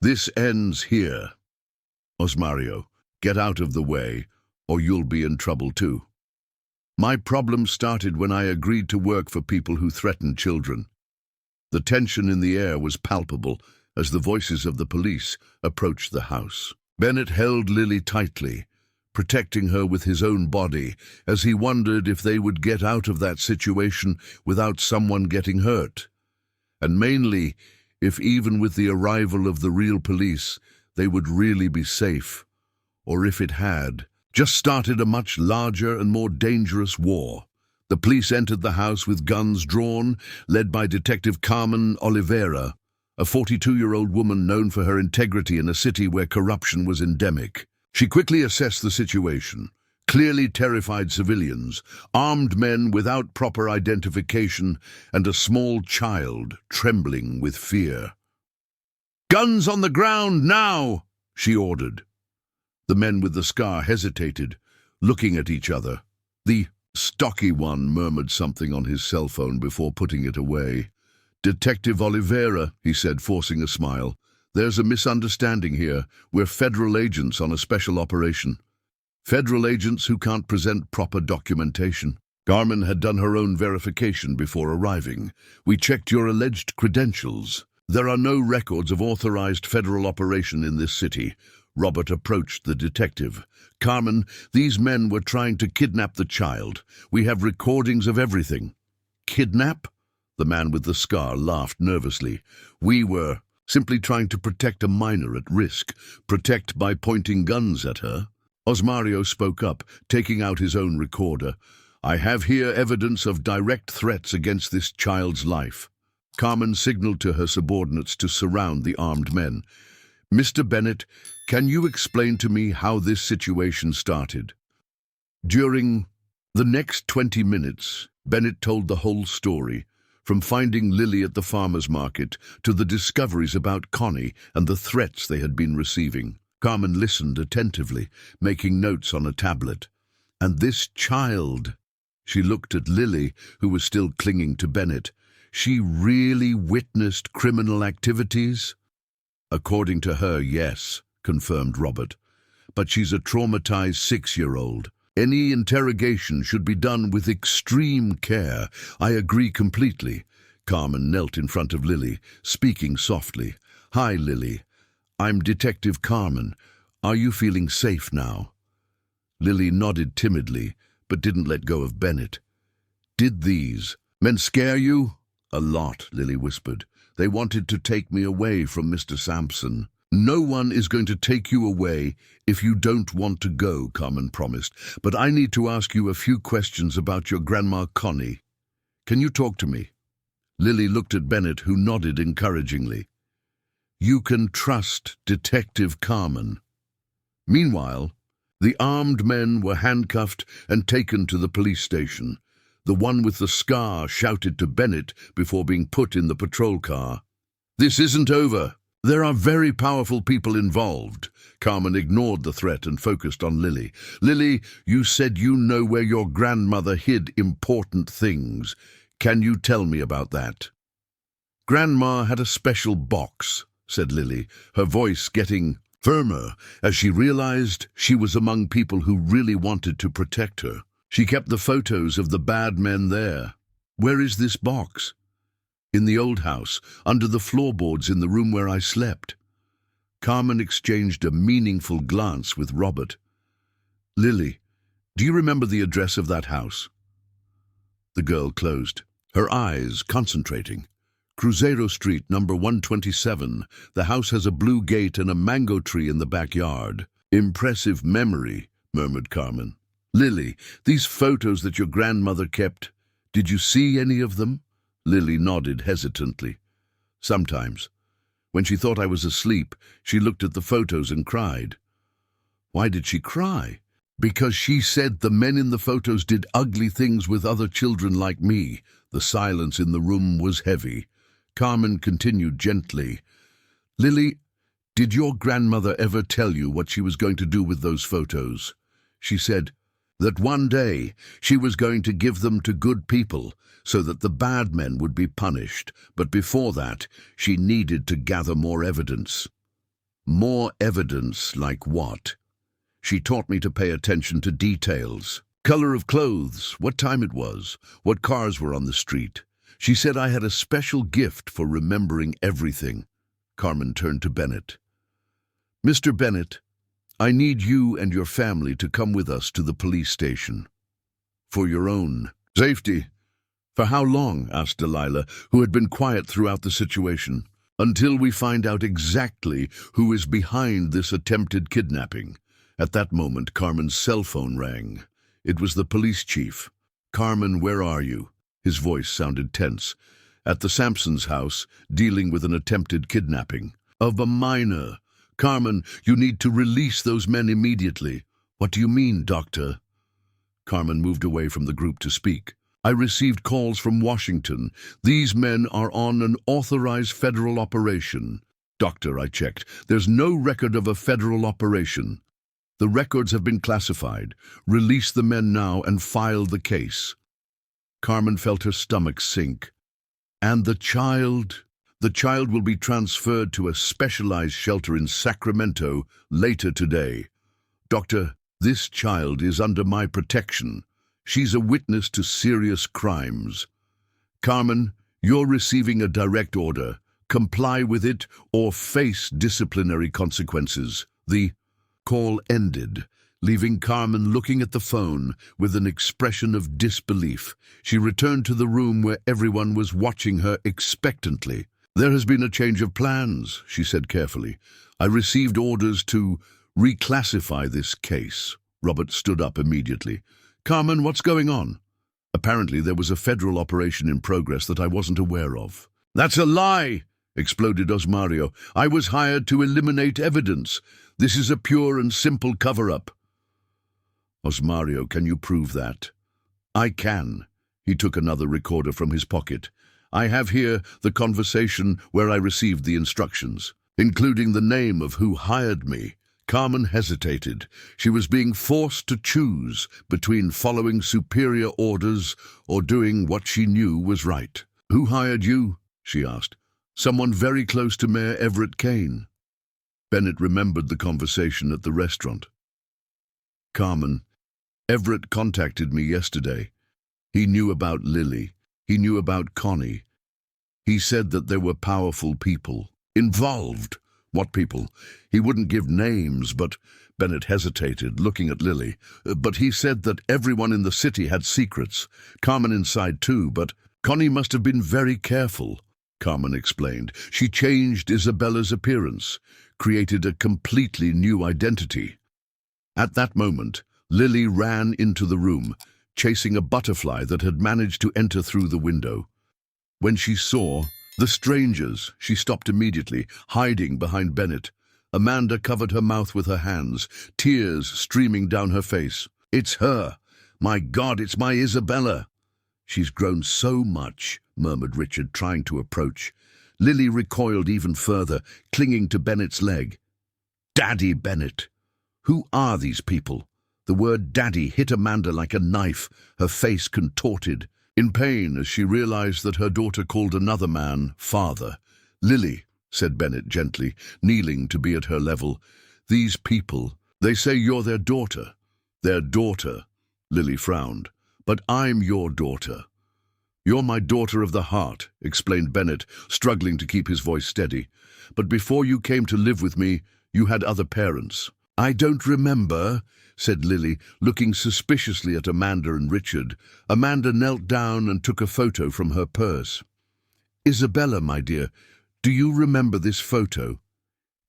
"This ends here. Osmario, get out of the way, or you'll be in trouble too. My problem started when I agreed to work for people who threaten children." The tension in the air was palpable as the voices of the police approached the house. Bennett held Lily tightly, protecting her with his own body, as he wondered if they would get out of that situation without someone getting hurt. And mainly, if even with the arrival of the real police, they would really be safe, or if it had just started a much larger and more dangerous war. The police entered the house with guns drawn, led by Detective Carmen Oliveira, a 42-year-old woman known for her integrity in a city where corruption was endemic. She quickly assessed the situation. Clearly terrified civilians, armed men without proper identification, and a small child trembling with fear. "Guns on the ground now!" she ordered. The men with the scar hesitated, looking at each other. The Stocky one murmured something on his cell phone before putting it away. Detective Oliveira, he said, forcing a smile. There's a misunderstanding here. We're federal agents on a special operation. Federal agents who can't present proper documentation. Carmen had done her own verification before arriving. We checked your alleged credentials. There are no records of authorized federal operation in this city. Robert approached the detective. Carmen, these men were trying to kidnap the child. We have recordings of everything. Kidnap? The man with the scar laughed nervously. We were simply trying to protect a minor at risk. Protect by pointing guns at her. Osmario spoke up, taking out his own recorder. I have here evidence of direct threats against this child's life. Carmen signaled to her subordinates to surround the armed men. Mr. Bennett, can you explain to me how this situation started? During the next 20 minutes, Bennett told the whole story, from finding Lily at the farmer's market to the discoveries about Connie and the threats they had been receiving. Carmen listened attentively, making notes on a tablet. And this child, she looked at Lily, who was still clinging to Bennett. She really witnessed criminal activities? According to her, yes, confirmed Robert. But she's a traumatized 6-year-old. Any interrogation should be done with extreme care. I agree completely. Carmen knelt in front of Lily, speaking softly. Hi, Lily. I'm Detective Carmen. Are you feeling safe now? Lily nodded timidly, but didn't let go of Bennett. Did these men scare you? A lot, Lily whispered. They wanted to take me away from Mr. Sampson. No one is going to take you away if you don't want to go, Carmen promised. But I need to ask you a few questions about your grandma Connie. Can you talk to me? Lily looked at Bennett, who nodded encouragingly. You can trust Detective Carmen. Meanwhile, the armed men were handcuffed and taken to the police station. The one with the scar shouted to Bennett before being put in the patrol car. This isn't over. There are very powerful people involved. Carmen ignored the threat and focused on Lily. Lily, you said you know where your grandmother hid important things. Can you tell me about that? Grandma had a special box, said Lily, her voice getting firmer as she realized she was among people who really wanted to protect her. She kept the photos of the bad men there. Where is this box? In the old house, under the floorboards in the room where I slept. Carmen exchanged a meaningful glance with Robert. Lily, do you remember the address of that house? The girl closed, her eyes concentrating. Cruzeiro Street, number 127. The house has a blue gate and a mango tree in the backyard. Impressive memory, murmured Carmen. Lily, these photos that your grandmother kept, did you see any of them? Lily nodded hesitantly. Sometimes. When she thought I was asleep, she looked at the photos and cried. Why did she cry? Because she said the men in the photos did ugly things with other children like me. The silence in the room was heavy. Carmen continued gently. Lily, did your grandmother ever tell you what she was going to do with those photos? She said that one day she was going to give them to good people so that the bad men would be punished, but before that she needed to gather more evidence. More evidence like what? She taught me to pay attention to details. Color of clothes, what time it was, what cars were on the street. She said I had a special gift for remembering everything. Carmen turned to Bennett. Mr. Bennett, I need you and your family to come with us to the police station. For your own safety. For how long? Asked Delilah, who had been quiet throughout the situation. Until we find out exactly who is behind this attempted kidnapping. At that moment, Carmen's cell phone rang. It was the police chief. Carmen, where are you? His voice sounded tense. At the Sampsons' house, dealing with an attempted kidnapping. Of a minor. Carmen, you need to release those men immediately. What do you mean, Doctor? Carmen moved away from the group to speak. I received calls from Washington. These men are on an authorized federal operation. Doctor, I checked. There's no record of a federal operation. The records have been classified. Release the men now and file the case. Carmen felt her stomach sink. And the child? The child will be transferred to a specialized shelter in Sacramento later today. Doctor, this child is under my protection. She's a witness to serious crimes. Carmen, you're receiving a direct order. Comply with it or face disciplinary consequences. The call ended, leaving Carmen looking at the phone with an expression of disbelief. She returned to the room where everyone was watching her expectantly. There has been a change of plans, she said carefully. I received orders to reclassify this case. Robert stood up immediately. Carmen, what's going on? Apparently there was a federal operation in progress that I wasn't aware of. That's a lie, exploded Osmario. I was hired to eliminate evidence. This is a pure and simple cover-up. Osmario, can you prove that? I can. He took another recorder from his pocket. I have here the conversation where I received the instructions, including the name of who hired me. Carmen hesitated. She was being forced to choose between following superior orders or doing what she knew was right. Who hired you? She asked. Someone very close to Mayor Everett Kane. Bennett remembered the conversation at the restaurant. Carmen, Everett contacted me yesterday. He knew about Lily. He knew about Connie. He said that there were powerful people involved. What people? He wouldn't give names, but Bennett hesitated, looking at Lily. But he said that everyone in the city had secrets. Carmen inside too, but Connie must have been very careful, Carmen explained. She changed Isabella's appearance, created a completely new identity. At that moment, Lily ran into the room, chasing a butterfly that had managed to enter through the window. When she saw the strangers, she stopped immediately, hiding behind Bennett. Amanda covered her mouth with her hands, tears streaming down her face. It's her. My God, it's my Isabella. She's grown so much, murmured Richard, trying to approach. Lily recoiled even further, clinging to Bennett's leg. Daddy Bennett. Who are these people? The word daddy hit Amanda like a knife, her face contorted, in pain as she realized that her daughter called another man father. Lily, said Bennett gently, kneeling to be at her level. These people, they say you're their daughter. Their daughter, Lily frowned. But I'm your daughter. You're my daughter of the heart, explained Bennett, struggling to keep his voice steady. But before you came to live with me, you had other parents. I don't remember, said Lily, looking suspiciously at Amanda and Richard. Amanda knelt down and took a photo from her purse. Isabella, my dear, do you remember this photo?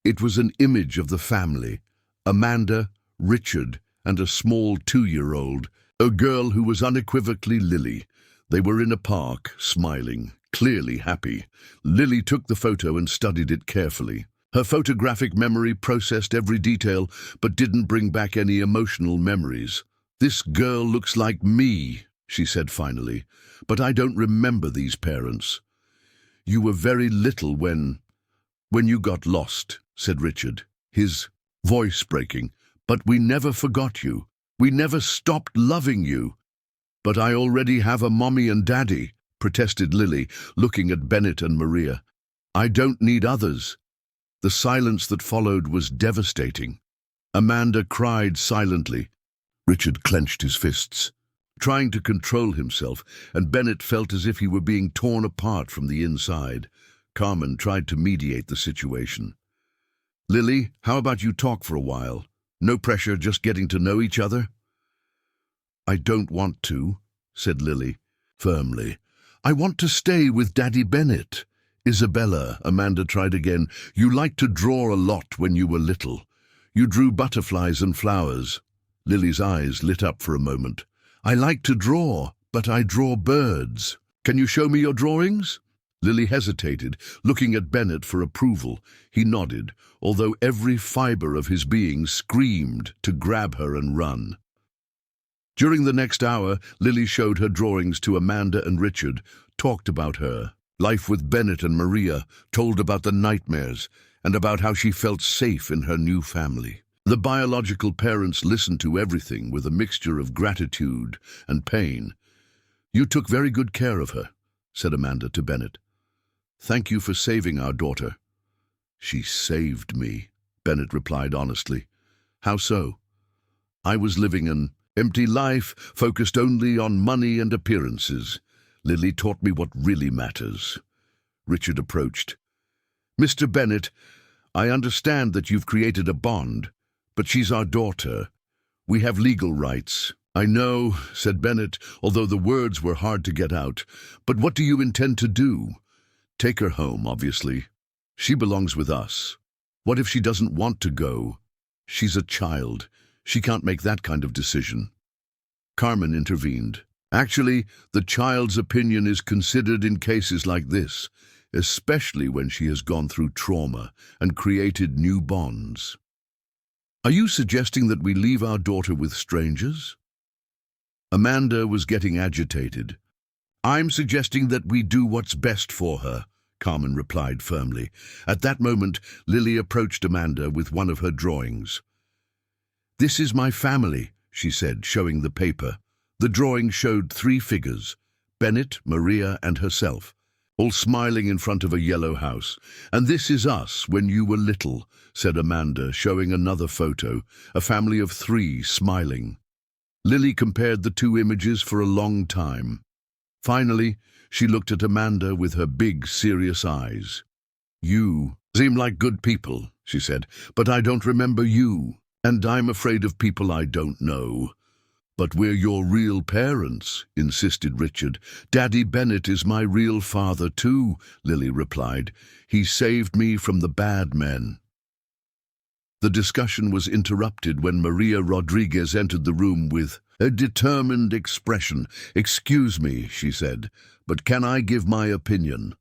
It was an image of the family. Amanda, Richard, and a small 2-year-old, a girl who was unequivocally Lily. They were in a park, smiling, clearly happy. Lily took the photo and studied it carefully. Her photographic memory processed every detail, but didn't bring back any emotional memories. This girl looks like me, she said finally, but I don't remember these parents. You were very little when you got lost, said Richard, his voice breaking. But we never forgot you. We never stopped loving you. But I already have a mommy and daddy, protested Lily, looking at Bennett and Maria. I don't need others. The silence that followed was devastating. Amanda cried silently. Richard clenched his fists, trying to control himself, and Bennett felt as if he were being torn apart from the inside. Carmen tried to mediate the situation. Lily, how about you talk for a while? No pressure, just getting to know each other? I don't want to, said Lily, firmly. I want to stay with Daddy Bennett. Isabella, Amanda tried again, you liked to draw a lot when you were little. You drew butterflies and flowers. Lily's eyes lit up for a moment. I like to draw, but I draw birds. Can you show me your drawings? Lily hesitated, looking at Bennett for approval. He nodded, although every fiber of his being screamed to grab her and run. During the next hour, Lily showed her drawings to Amanda and Richard, talked about her life with Bennett and Maria, told about the nightmares, and about how she felt safe in her new family. The biological parents listened to everything with a mixture of gratitude and pain. "You took very good care of her," said Amanda to Bennett. "Thank you for saving our daughter." "She saved me," Bennett replied honestly. "How so?" "I was living an empty life, focused only on money and appearances. Lily taught me what really matters." Richard approached. "Mr. Bennett, I understand that you've created a bond, but she's our daughter. We have legal rights." "I know," said Bennett, although the words were hard to get out. "But what do you intend to do?" "Take her home, obviously. She belongs with us. What if she doesn't want to go? She's a child. She can't make that kind of decision." Carmen intervened. "Actually, the child's opinion is considered in cases like this, especially when she has gone through trauma and created new bonds." "Are you suggesting that we leave our daughter with strangers?" Amanda was getting agitated. "I'm suggesting that we do what's best for her," Carmen replied firmly. At that moment, Lily approached Amanda with one of her drawings. "This is my family," she said, showing the paper. The drawing showed 3 figures, Bennett, Maria, and herself, all smiling in front of a yellow house. "And this is us when you were little," said Amanda, showing another photo, a family of 3 smiling. Lily compared the 2 images for a long time. Finally, she looked at Amanda with her big, serious eyes. "You seem like good people," she said, "but I don't remember you, and I'm afraid of people I don't know." "But we're your real parents," insisted Richard. "Daddy Bennett is my real father too," Lily replied. "He saved me from the bad men." The discussion was interrupted when Maria Rodriguez entered the room with a determined expression. "Excuse me," she said, "but can I give my opinion?"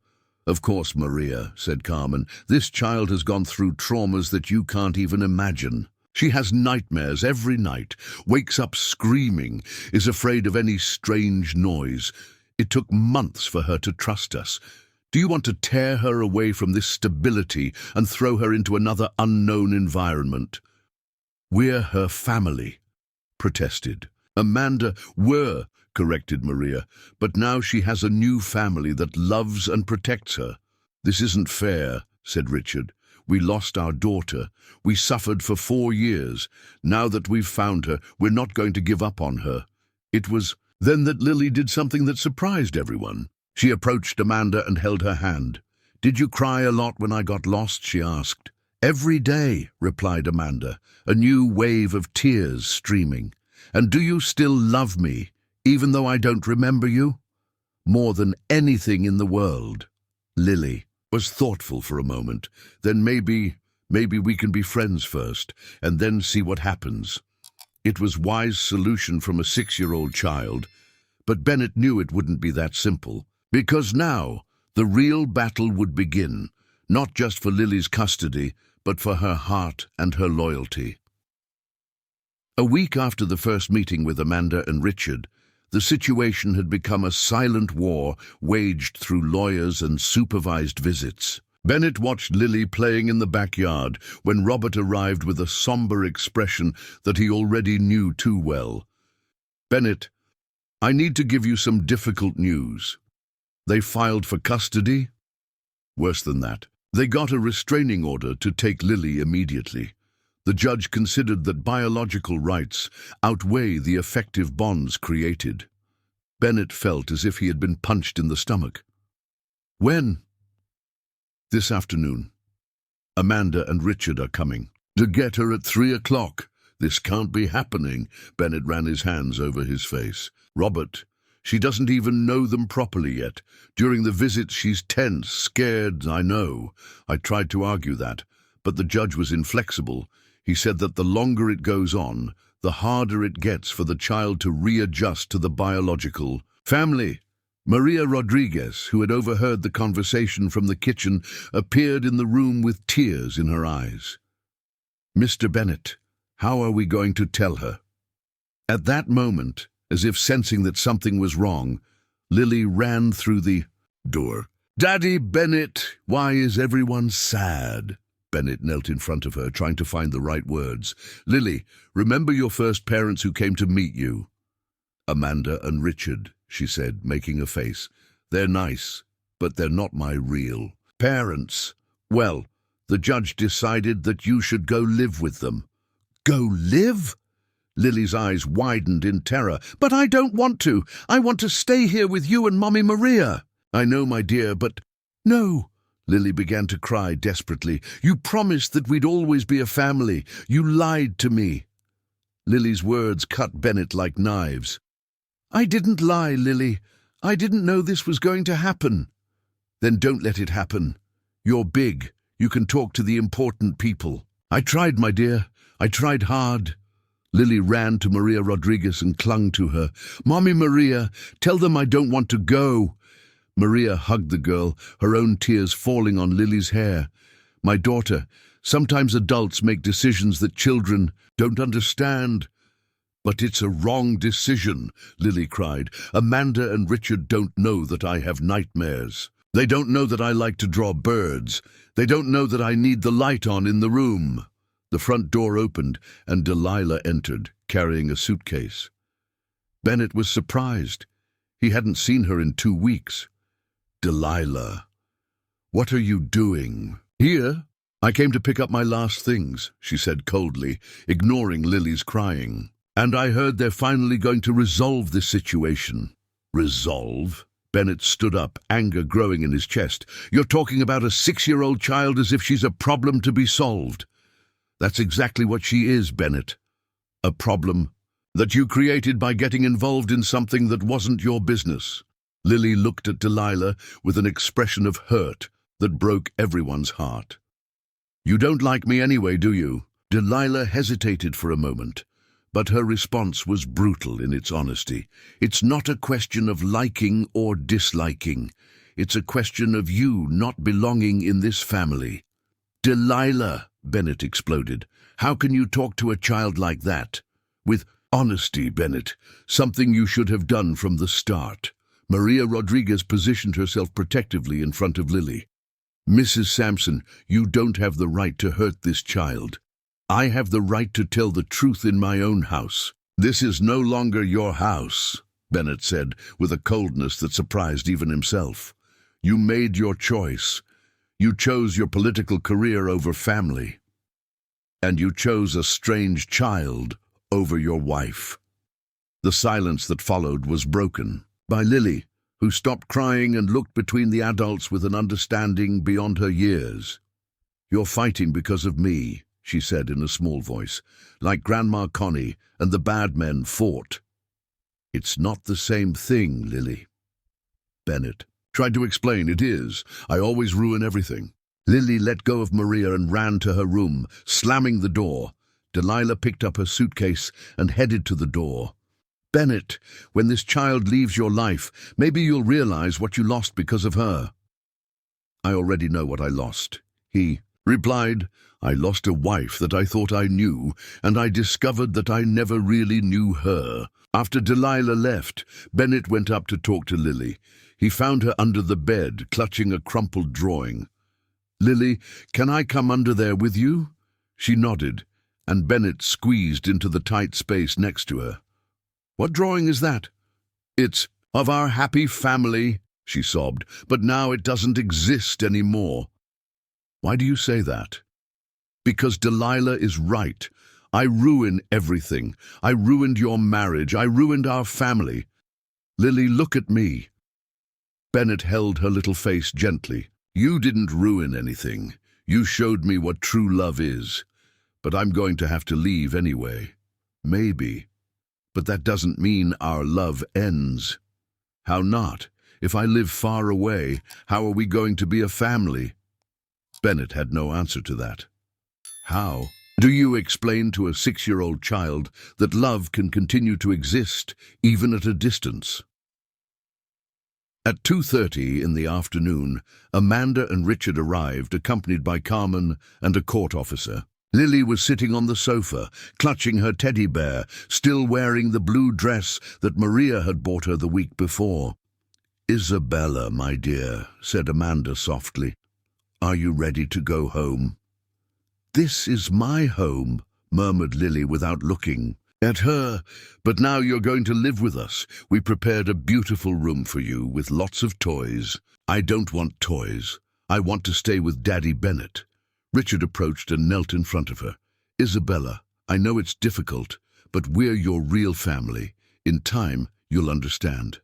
"Of course, Maria," said Carmen. "This child has gone through traumas that you can't even imagine. She has nightmares every night, wakes up screaming, is afraid of any strange noise. It took months for her to trust us. Do you want to tear her away from this stability and throw her into another unknown environment?" "We're her family," protested. "Amanda, were," corrected Maria, "but now she has a new family that loves and protects her." "This isn't fair," said Richard. "We lost our daughter. We suffered for 4 years. Now that we've found her, we're not going to give up on her." It was then that Lily did something that surprised everyone. She approached Amanda and held her hand. "Did you cry a lot when I got lost?" she asked. "Every day," replied Amanda, a new wave of tears streaming. "And do you still love me, even though I don't remember you?" "More than anything in the world." Lily was thoughtful for a moment. "Then maybe we can be friends first, and then see what happens." It was a wise solution from a 6-year-old child, but Bennett knew it wouldn't be that simple. Because now, the real battle would begin, not just for Lily's custody, but for her heart and her loyalty. A week after the first meeting with Amanda and Richard, the situation had become a silent war waged through lawyers and supervised visits. Bennett watched Lily playing in the backyard when Robert arrived with a somber expression that he already knew too well. "Bennett, I need to give you some difficult news. They filed for custody. Worse than that, they got a restraining order to take Lily immediately. The judge considered that biological rights outweigh the effective bonds created." Bennett felt as if he had been punched in the stomach. "When?" "This afternoon. Amanda and Richard are coming. To get her at 3 o'clock. This can't be happening." Bennett ran his hands over his face. "Robert, she doesn't even know them properly yet. During the visit she's tense, scared, I know. I tried to argue that, but the judge was inflexible. He said that the longer it goes on, the harder it gets for the child to readjust to the biological family." Maria Rodriguez, who had overheard the conversation from the kitchen, appeared in the room with tears in her eyes. "Mr. Bennett, how are we going to tell her?" At that moment, as if sensing that something was wrong, Lily ran through the door. "Daddy Bennett, why is everyone sad?" Bennett knelt in front of her, trying to find the right words. "Lily, remember your first parents who came to meet you?" "Amanda and Richard," she said, making a face. "They're nice, but they're not my real parents. Well, the judge decided that you should go live with them." "Go live?" Lily's eyes widened in terror. "But I don't want to. I want to stay here with you and Mommy Maria." "I know, my dear, but—" "No." Lily began to cry desperately. "You promised that we'd always be a family. You lied to me." Lily's words cut Bennett like knives. "I didn't lie, Lily. I didn't know this was going to happen." "Then don't let it happen. You're big. You can talk to the important people." "I tried, my dear. I tried hard." Lily ran to Maria Rodriguez and clung to her. "Mommy Maria, tell them I don't want to go." Maria hugged the girl, her own tears falling on Lily's hair. "My daughter, sometimes adults make decisions that children don't understand." "But it's a wrong decision," Lily cried. "Amanda and Richard don't know that I have nightmares. They don't know that I like to draw birds. They don't know that I need the light on in the room." The front door opened, and Delilah entered, carrying a suitcase. Bennett was surprised. He hadn't seen her in 2 weeks. "Delilah, what are you doing?" "Here. I came to pick up my last things," she said coldly, ignoring Lily's crying. "And I heard they're finally going to resolve this situation." "Resolve?" Bennett stood up, anger growing in his chest. "You're talking about a 6-year-old child as if she's a problem to be solved." "That's exactly what she is, Bennett. A problem that you created by getting involved in something that wasn't your business." Lily looked at Delilah with an expression of hurt that broke everyone's heart. "You don't like me anyway, do you?" Delilah hesitated for a moment, but her response was brutal in its honesty. "It's not a question of liking or disliking. It's a question of you not belonging in this family." "Delilah," Bennett exploded, "how can you talk to a child like that?" "With honesty, Bennett, something you should have done from the start." Maria Rodriguez positioned herself protectively in front of Lily. "Mrs. Sampson, you don't have the right to hurt this child. I have the right to tell the truth in my own house." "This is no longer your house," Bennett said, with a coldness that surprised even himself. "You made your choice. You chose your political career over family. And you chose a strange child over your wife." The silence that followed was broken by Lily, who stopped crying and looked between the adults with an understanding beyond her years. "You're fighting because of me," she said in a small voice, "like Grandma Connie and the bad men fought." "It's not the same thing, Lily." Bennett tried to explain. "It is. I always ruin everything." Lily let go of Maria and ran to her room, slamming the door. Delilah picked up her suitcase and headed to the door. "Bennett, when this child leaves your life, maybe you'll realize what you lost because of her." "I already know what I lost," he replied. "I lost a wife that I thought I knew, and I discovered that I never really knew her." After Delilah left, Bennett went up to talk to Lily. He found her under the bed, clutching a crumpled drawing. "Lily, can I come under there with you?" She nodded, and Bennett squeezed into the tight space next to her. "What drawing is that?" "It's of our happy family," she sobbed, "but now it doesn't exist anymore." "Why do you say that?" "Because Delilah is right. I ruin everything. I ruined your marriage. I ruined our family. Lily, look at me." Bennett held her little face gently. "You didn't ruin anything. You showed me what true love is. But I'm going to have to leave anyway. Maybe. But that doesn't mean our love ends." "How not? If I live far away, how are we going to be a family?" Bennett had no answer to that. "How do you explain to a 6-year-old child that love can continue to exist even at a distance?" At 2:30 in the afternoon, Amanda and Richard arrived, accompanied by Carmen and a court officer. Lily was sitting on the sofa, clutching her teddy bear, still wearing the blue dress that Maria had bought her the week before. "Isabella, my dear," said Amanda softly, "are you ready to go home?" "This is my home," murmured Lily without looking at her. "But now you're going to live with us. We prepared a beautiful room for you with lots of toys." "I don't want toys. I want to stay with Daddy Bennett." Richard approached and knelt in front of her. "Isabella, I know it's difficult, but we're your real family. In time, you'll understand."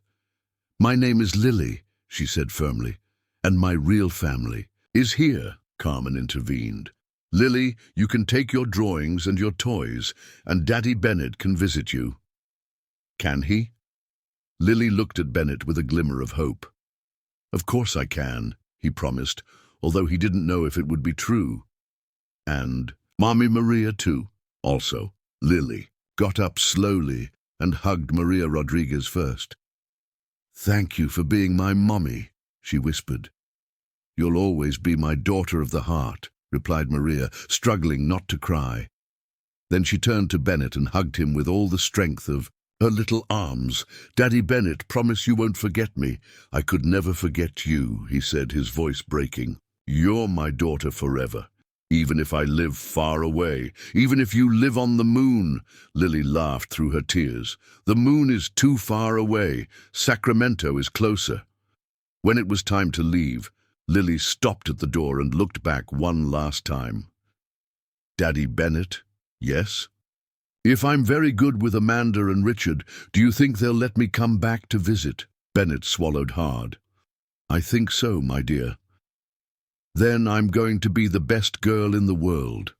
"My name is Lily," she said firmly, "and my real family is here," Carmen intervened. "Lily, you can take your drawings and your toys, and Daddy Bennett can visit you." "Can he?" Lily looked at Bennett with a glimmer of hope. "Of course I can," he promised, although he didn't know if it would be true. "And Mommy Maria too." Also, Lily got up slowly and hugged Maria Rodriguez first. "Thank you for being my mommy," she whispered. "You'll always be my daughter of the heart," replied Maria, struggling not to cry. Then she turned to Bennett and hugged him with all the strength of her little arms. "Daddy Bennett, promise you won't forget me." "I could never forget you," he said, his voice breaking. "You're my daughter forever, even if I live far away, even if you live on the moon." Lily laughed through her tears. "The moon is too far away. Sacramento is closer." When it was time to leave, Lily stopped at the door and looked back one last time. "Daddy Bennett, yes? If I'm very good with Amanda and Richard, do you think they'll let me come back to visit?" Bennett swallowed hard. "I think so, my dear. Then I'm going to be the best girl in the world."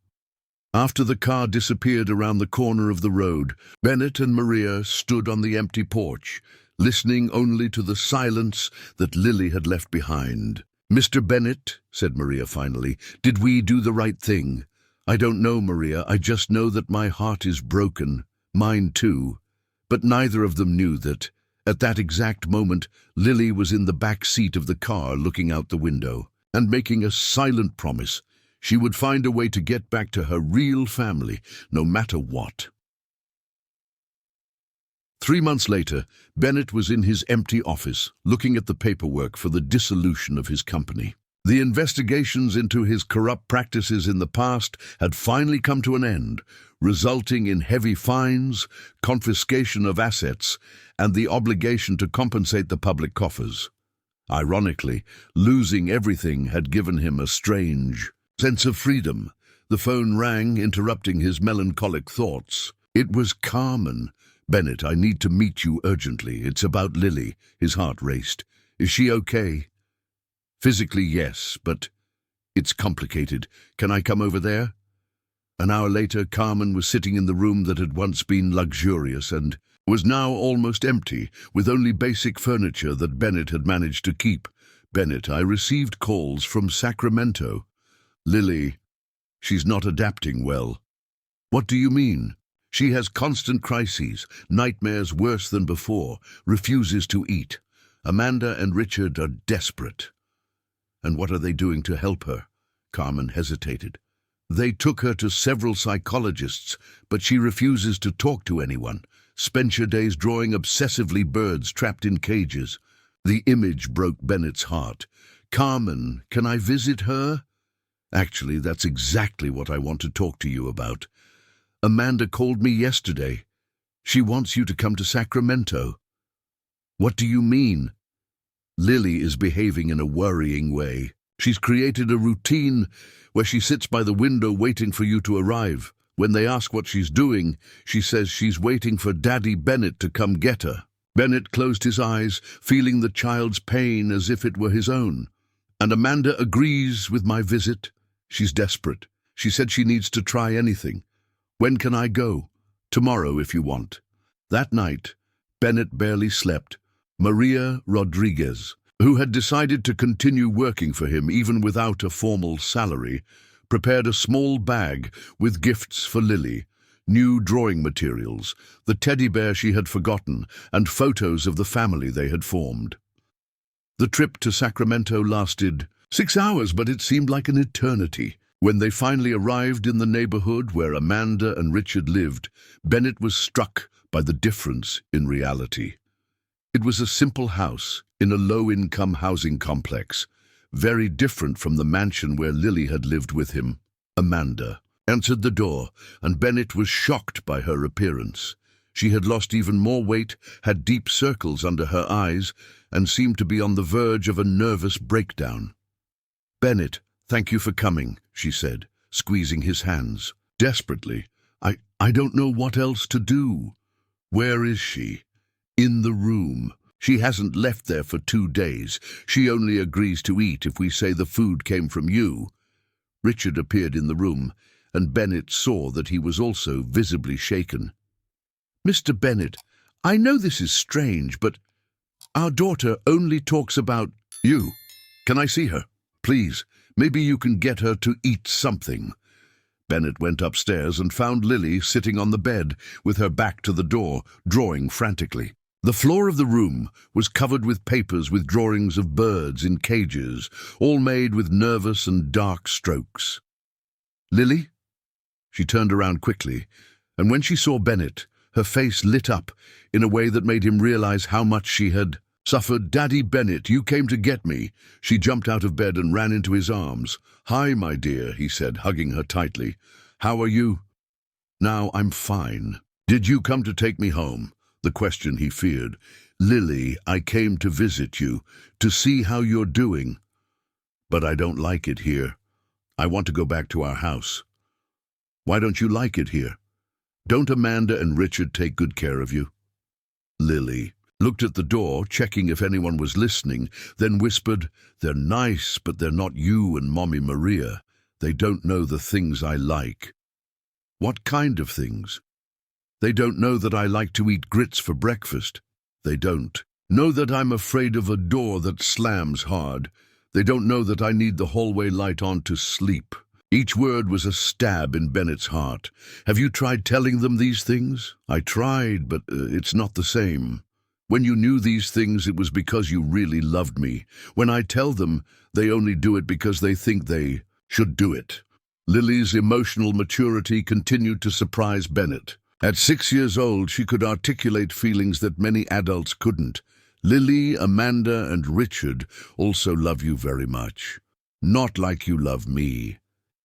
After the car disappeared around the corner of the road, Bennett and Maria stood on the empty porch, listening only to the silence that Lily had left behind. "Mr. Bennett," said Maria finally, "did we do the right thing?" "I don't know, Maria. I just know that my heart is broken. Mine too." But neither of them knew that, at that exact moment, Lily was in the back seat of the car looking out the window and making a silent promise she would find a way to get back to her real family, no matter what. 3 months later, Bennett was in his empty office, looking at the paperwork for the dissolution of his company. The investigations into his corrupt practices in the past had finally come to an end, resulting in heavy fines, confiscation of assets, and the obligation to compensate the public coffers. Ironically, losing everything had given him a strange sense of freedom. The phone rang, interrupting his melancholic thoughts. It was Carmen. "Bennett, I need to meet you urgently. It's about Lily." His heart raced. "Is she okay?" "Physically, yes, but it's complicated. Can I come over there?" An hour later, Carmen was sitting in the room that had once been luxurious and was now almost empty, with only basic furniture that Bennett had managed to keep. "Bennett, I received calls from Sacramento. Lily, she's not adapting well." "What do you mean?" "She has constant crises, nightmares worse than before, refuses to eat. Amanda and Richard are desperate." "And what are they doing to help her?" Carmen hesitated. "They took her to several psychologists, but she refuses to talk to anyone. Spends her days drawing obsessively birds trapped in cages." The image broke Bennett's heart. "Carmen, can I visit her?" "Actually, that's exactly what I want to talk to you about. Amanda called me yesterday. She wants you to come to Sacramento." "What do you mean?" "Lily is behaving in a worrying way. She's created a routine where she sits by the window waiting for you to arrive. When they ask what she's doing, she says she's waiting for Daddy Bennett to come get her." Bennett closed his eyes, feeling the child's pain as if it were his own. "And Amanda agrees with my visit. She's desperate. She said she needs to try anything. When can I go?" "Tomorrow, if you want." That night, Bennett barely slept. Maria Rodriguez, who had decided to continue working for him even without a formal salary, prepared a small bag with gifts for Lily, new drawing materials, the teddy bear she had forgotten, and photos of the family they had formed. The trip to Sacramento lasted 6 hours, but it seemed like an eternity. When they finally arrived in the neighborhood where Amanda and Richard lived, Bennett was struck by the difference in reality. It was a simple house in a low-income housing complex, very different from the mansion where Lily had lived with him. Amanda answered the door, and Bennett was shocked by her appearance. She had lost even more weight, had deep circles under her eyes, and seemed to be on the verge of a nervous breakdown. "Bennett, thank you for coming," she said, squeezing his hands. Desperately, I don't know what else to do." "Where is she?" "In the room. She hasn't left there for 2 days. She only agrees to eat if we say the food came from you." Richard appeared in the room, and Bennett saw that he was also visibly shaken. "Mr. Bennett, I know this is strange, but our daughter only talks about you. Can I see her? Please, maybe you can get her to eat something." Bennett went upstairs and found Lily sitting on the bed, with her back to the door, drawing frantically. The floor of the room was covered with papers with drawings of birds in cages, all made with nervous and dark strokes. "Lily?" She turned around quickly, and when she saw Bennett, her face lit up in a way that made him realize how much she had suffered. "Daddy Bennett, you came to get me." She jumped out of bed and ran into his arms. "Hi, my dear," he said, hugging her tightly. "How are you?" "Now I'm fine." "Did you come to take me home?" The question he feared. "Lily, I came to visit you, to see how you're doing. But I don't like it here. I want to go back to our house." "Why don't you like it here? Don't Amanda and Richard take good care of you?" Lily looked at the door, checking if anyone was listening, then whispered, "They're nice, but they're not you and Mommy Maria. They don't know the things I like." "What kind of things?" "They don't know that I like to eat grits for breakfast. They don't know that I'm afraid of a door that slams hard. They don't know that I need the hallway light on to sleep." Each word was a stab in Bennett's heart. "Have you tried telling them these things?" "I tried, but it's not the same. When you knew these things, it was because you really loved me. When I tell them, they only do it because they think they should do it." Lily's emotional maturity continued to surprise Bennett. At 6 years old, she could articulate feelings that many adults couldn't. "Lily, Amanda, and Richard also love you very much. Not like you love me.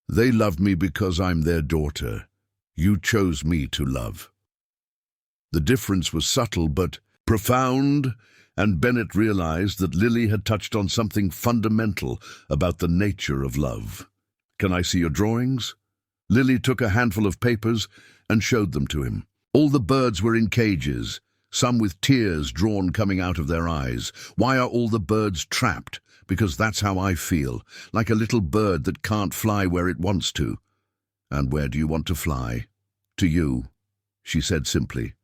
They love me because I'm their daughter. You chose me to love." The difference was subtle but profound, and Bennett realized that Lily had touched on something fundamental about the nature of love. "Can I see your drawings?" Lily took a handful of papers and showed them to him. All the birds were in cages, some with tears drawn coming out of their eyes. "Why are all the birds trapped?" "Because that's how I feel, like a little bird that can't fly where it wants to." "And where do you want to fly?" "To you," she said simply.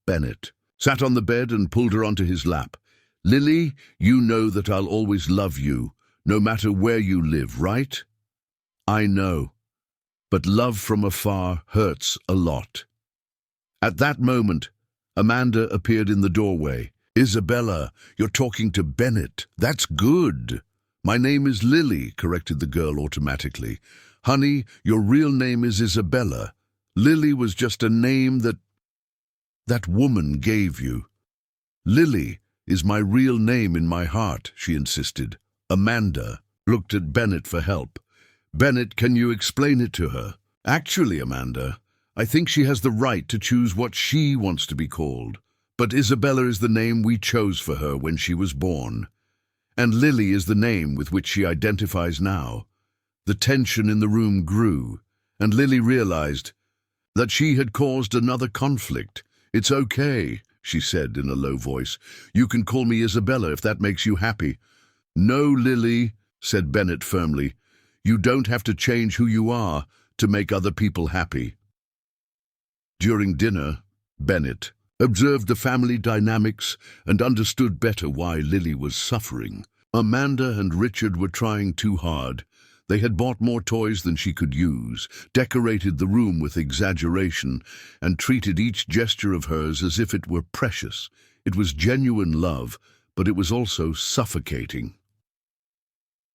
Bennett sat on the bed and pulled her onto his lap. "Lily, you know that I'll always love you, no matter where you live, right?" "I know, but love from afar hurts a lot." At that moment, Amanda appeared in the doorway. "Isabella, you're talking to Bennett. That's good." "My name is Lily," corrected the girl automatically. "Honey, your real name is Isabella. Lily was just a name that woman gave you." "Lily is my real name in my heart," she insisted. Amanda looked at Bennett for help. "Bennett, can you explain it to her?" "Actually, Amanda, I think she has the right to choose what she wants to be called. But Isabella is the name we chose for her when she was born. And Lily is the name with which she identifies now." The tension in the room grew, and Lily realized that she had caused another conflict. "It's okay," she said in a low voice. "You can call me Isabella if that makes you happy." "No, Lily," said Bennett firmly. "You don't have to change who you are to make other people happy." During dinner, Bennett observed the family dynamics and understood better why Lily was suffering. Amanda and Richard were trying too hard. They had bought more toys than she could use, decorated the room with exaggeration, and treated each gesture of hers as if it were precious. It was genuine love, but it was also suffocating.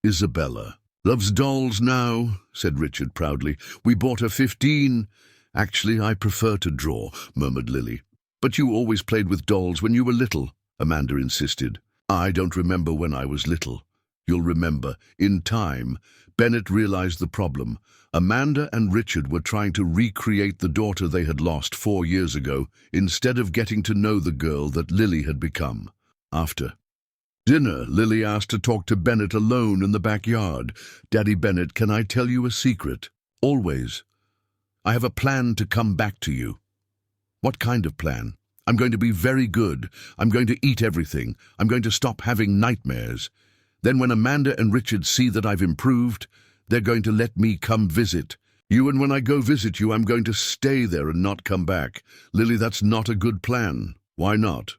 "Isabella loves dolls now," said Richard proudly. "We bought her 15. "Actually, I prefer to draw," murmured Lily. "But you always played with dolls when you were little," Amanda insisted. "I don't remember when I was little." You'll remember, in time, Bennett realized the problem. Amanda and Richard were trying to recreate the daughter they had lost 4 years ago, instead of getting to know the girl that Lily had become. After dinner, Lily asked to talk to Bennett alone in the backyard. "Daddy Bennett, can I tell you a secret?" "Always. I have a plan to come back to you." "What kind of plan?" "I'm going to be very good. I'm going to eat everything. I'm going to stop having nightmares. Then when Amanda and Richard see that I've improved, they're going to let me come visit you, and when I go visit you, I'm going to stay there and not come back." "Lily, that's not a good plan." "Why not?"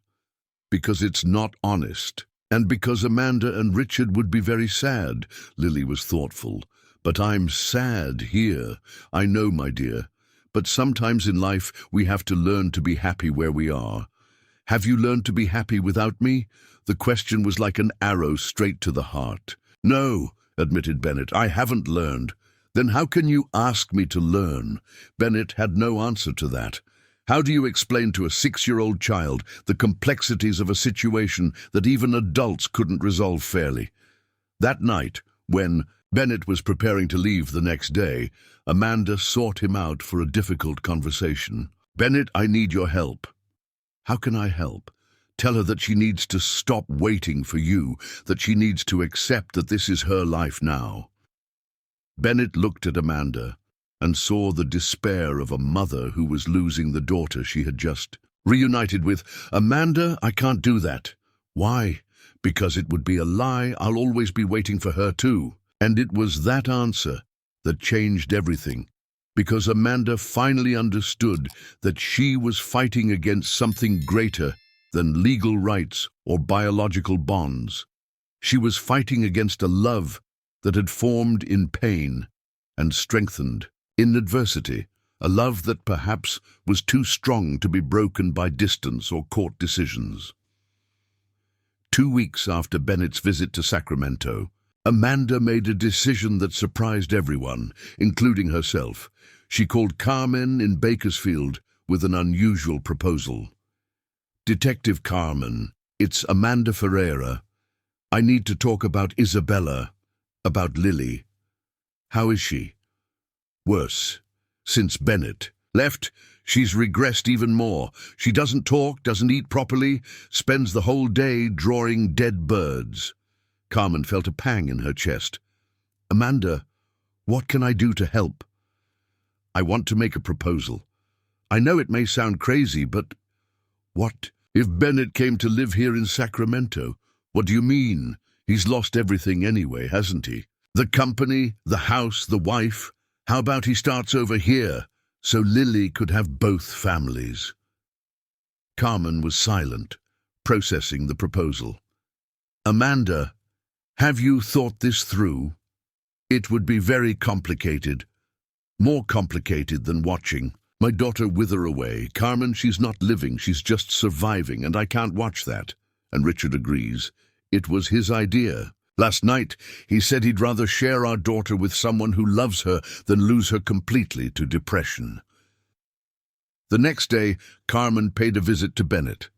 "Because it's not honest. And because Amanda and Richard would be very sad." Lily was thoughtful. "But I'm sad here. I know, my dear. But sometimes in life we have to learn to be happy where we are." "Have you learned to be happy without me?" The question was like an arrow straight to the heart. "No," admitted Bennett, "I haven't learned." "Then how can you ask me to learn?" Bennett had no answer to that. How do you explain to a 6-year-old child the complexities of a situation that even adults couldn't resolve fairly? That night, when Bennett was preparing to leave the next day, Amanda sought him out for a difficult conversation. "Bennett, I need your help." "How can I help?" "Tell her that she needs to stop waiting for you, that she needs to accept that this is her life now." Bennett looked at Amanda and saw the despair of a mother who was losing the daughter she had just reunited with. "Amanda, I can't do that." "Why?" "Because it would be a lie. I'll always be waiting for her too." And it was that answer that changed everything, because Amanda finally understood that she was fighting against something greater than legal rights or biological bonds. She was fighting against a love that had formed in pain and strengthened in adversity, a love that perhaps was too strong to be broken by distance or court decisions. 2 weeks after Bennett's visit to Sacramento, Amanda made a decision that surprised everyone, including herself. She called Carmen in Bakersfield with an unusual proposal. "Detective Carmen, it's Amanda Ferreira. I need to talk about Isabella, about Lily." "How is she?" "Worse. Since Bennett left, she's regressed even more. She doesn't talk, doesn't eat properly, spends the whole day drawing dead birds." Carmen felt a pang in her chest. "Amanda, what can I do to help?" "I want to make a proposal. I know it may sound crazy, but..." "What if Bennett came to live here in Sacramento?" "What do you mean? He's lost everything anyway, hasn't he? The company, the house, the wife. How about he starts over here, so Lily could have both families?" Carmen was silent, processing the proposal. "Amanda, have you thought this through? It would be very complicated. More complicated than watching my daughter wither away. Carmen, she's not living, she's just surviving, and I can't watch that." And Richard agrees. It was his idea. Last night, he said he'd rather share our daughter with someone who loves her than lose her completely to depression. The next day, Carmen paid a visit to Bennett.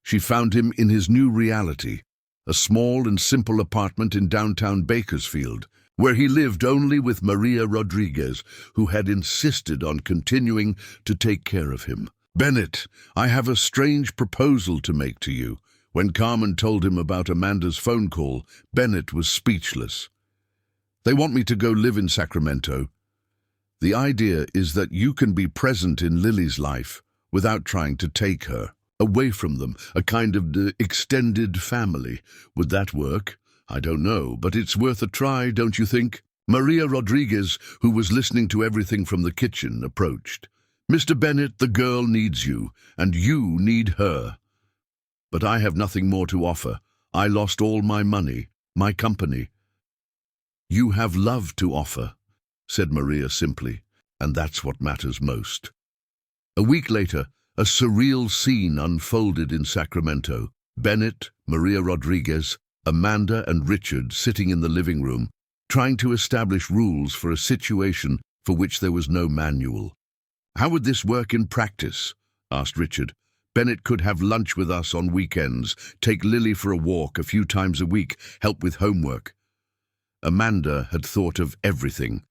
She found him in his new reality, a small and simple apartment in downtown Bakersfield, where he lived only with Maria Rodriguez, who had insisted on continuing to take care of him. "Bennett, I have a strange proposal to make to you." When Carmen told him about Amanda's phone call, Bennett was speechless. "They want me to go live in Sacramento. The idea is that you can be present in Lily's life without trying to take her away from them, a kind of extended family. Would that work? I don't know, but it's worth a try, don't you think?" Maria Rodriguez, who was listening to everything from the kitchen, approached. "Mr. Bennett, the girl needs you, and you need her. But I have nothing more to offer. I lost all my money, my company." "You have love to offer," said Maria simply, "and that's what matters most." A week later, a surreal scene unfolded in Sacramento. Bennett, Maria Rodriguez, Amanda and Richard sitting in the living room, trying to establish rules for a situation for which there was no manual. "How would this work in practice?" asked Richard. "Bennett could have lunch with us on weekends, take Lily for a walk a few times a week, help with homework." Amanda had thought of everything.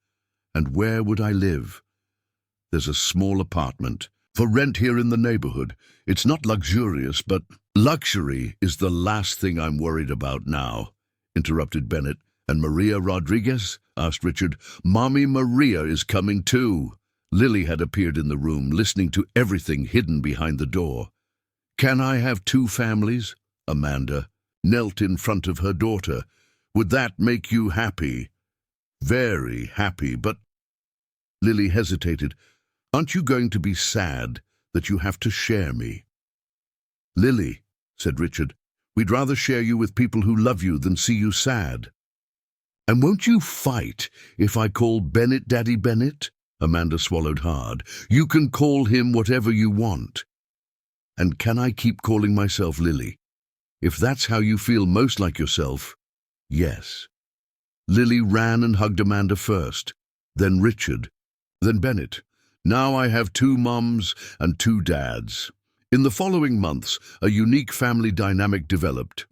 And where would I live? There's a small apartment. For rent here in the neighborhood. It's not luxurious, but luxury is the last thing I'm worried about now, interrupted Bennett. And Maria Rodriguez? Asked Richard. Mommy Maria is coming too. Lily had appeared in the room, listening to everything hidden behind the door. Can I have two families? Amanda knelt in front of her daughter. Would that make you happy? Very happy, but... Lily hesitated. Aren't you going to be sad that you have to share me? Lily, said Richard, we'd rather share you with people who love you than see you sad. And won't you fight if I call Bennett Daddy Bennett? Amanda swallowed hard. You can call him whatever you want. And can I keep calling myself Lily? If that's how you feel most like yourself, yes. Lily ran and hugged Amanda first, then Richard, then Bennett. Now I have two mums and two dads. In the following months, a unique family dynamic developed.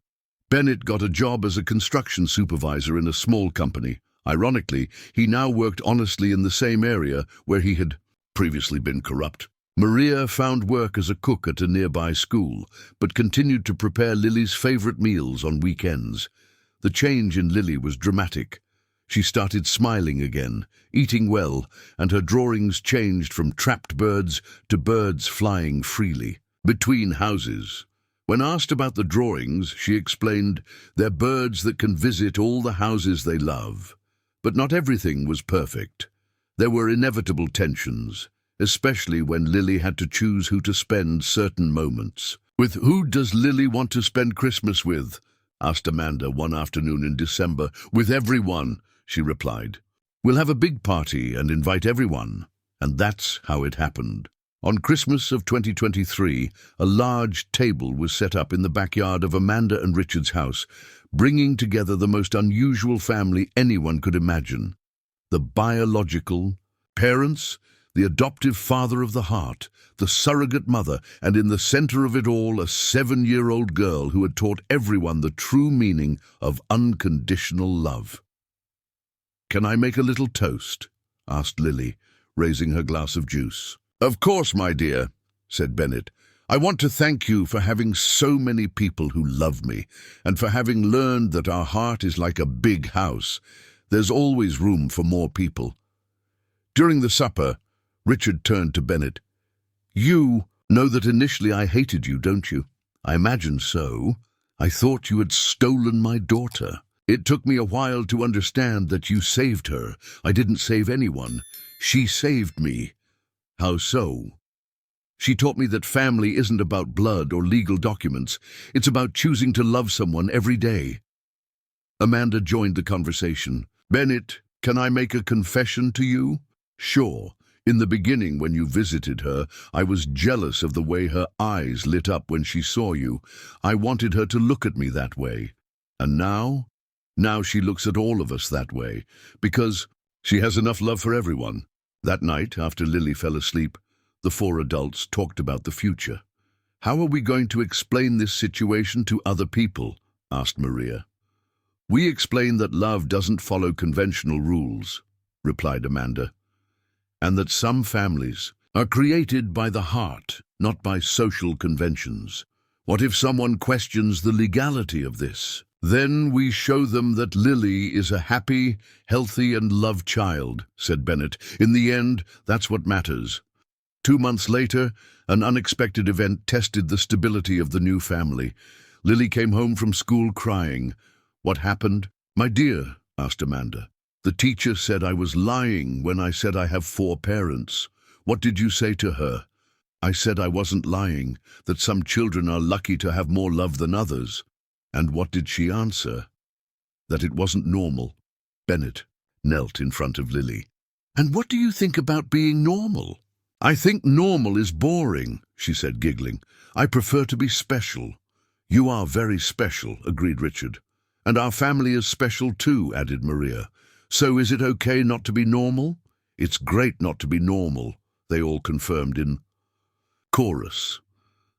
Bennett got a job as a construction supervisor in a small company. Ironically, he now worked honestly in the same area where he had previously been corrupt. Maria found work as a cook at a nearby school, but continued to prepare Lily's favorite meals on weekends. The change in Lily was dramatic. She started smiling again, eating well, and her drawings changed from trapped birds to birds flying freely between houses. When asked about the drawings, she explained, they're birds that can visit all the houses they love. But not everything was perfect. There were inevitable tensions, especially when Lily had to choose who to spend certain moments. With who does Lily want to spend Christmas with? Asked Amanda one afternoon in December. With everyone, she replied. We'll have a big party and invite everyone. And that's how it happened. On Christmas of 2023, a large table was set up in the backyard of Amanda and Richard's house, bringing together the most unusual family anyone could imagine. The biological parents, the adoptive father of the heart, the surrogate mother, and in the center of it all, a 7-year-old girl who had taught everyone the true meaning of unconditional love. Can I make a little toast? Asked Lily, raising her glass of juice. Of course, my dear, said Bennett. I want to thank you for having so many people who love me, and for having learned that our heart is like a big house. There's always room for more people. During the supper, Richard turned to Bennett. You know that initially I hated you, don't you? I imagine so. I thought you had stolen my daughter. It took me a while to understand that you saved her. I didn't save anyone. She saved me. How so? She taught me that family isn't about blood or legal documents. It's about choosing to love someone every day. Amanda joined the conversation. Bennett, can I make a confession to you? Sure. In the beginning, when you visited her, I was jealous of the way her eyes lit up when she saw you. I wanted her to look at me that way. And now? Now she looks at all of us that way, because she has enough love for everyone. That night, after Lily fell asleep, the 4 adults talked about the future. How are we going to explain this situation to other people? Asked Maria. We explain that love doesn't follow conventional rules, replied Amanda, and that some families are created by the heart, not by social conventions. What if someone questions the legality of this? Then we show them that Lily is a happy, healthy, and loved child, said Bennett. In the end, that's what matters. 2 months later, an unexpected event tested the stability of the new family. Lily came home from school crying. What happened? My dear, asked Amanda. The teacher said I was lying when I said I have 4 parents. What did you say to her? I said I wasn't lying, that some children are lucky to have more love than others. And what did she answer? That it wasn't normal. Bennett knelt in front of Lily. And what do you think about being normal? I think normal is boring, she said, giggling. I prefer to be special. You are very special, agreed Richard. And our family is special too, added Maria. So is it okay not to be normal? It's great not to be normal, they all confirmed in chorus.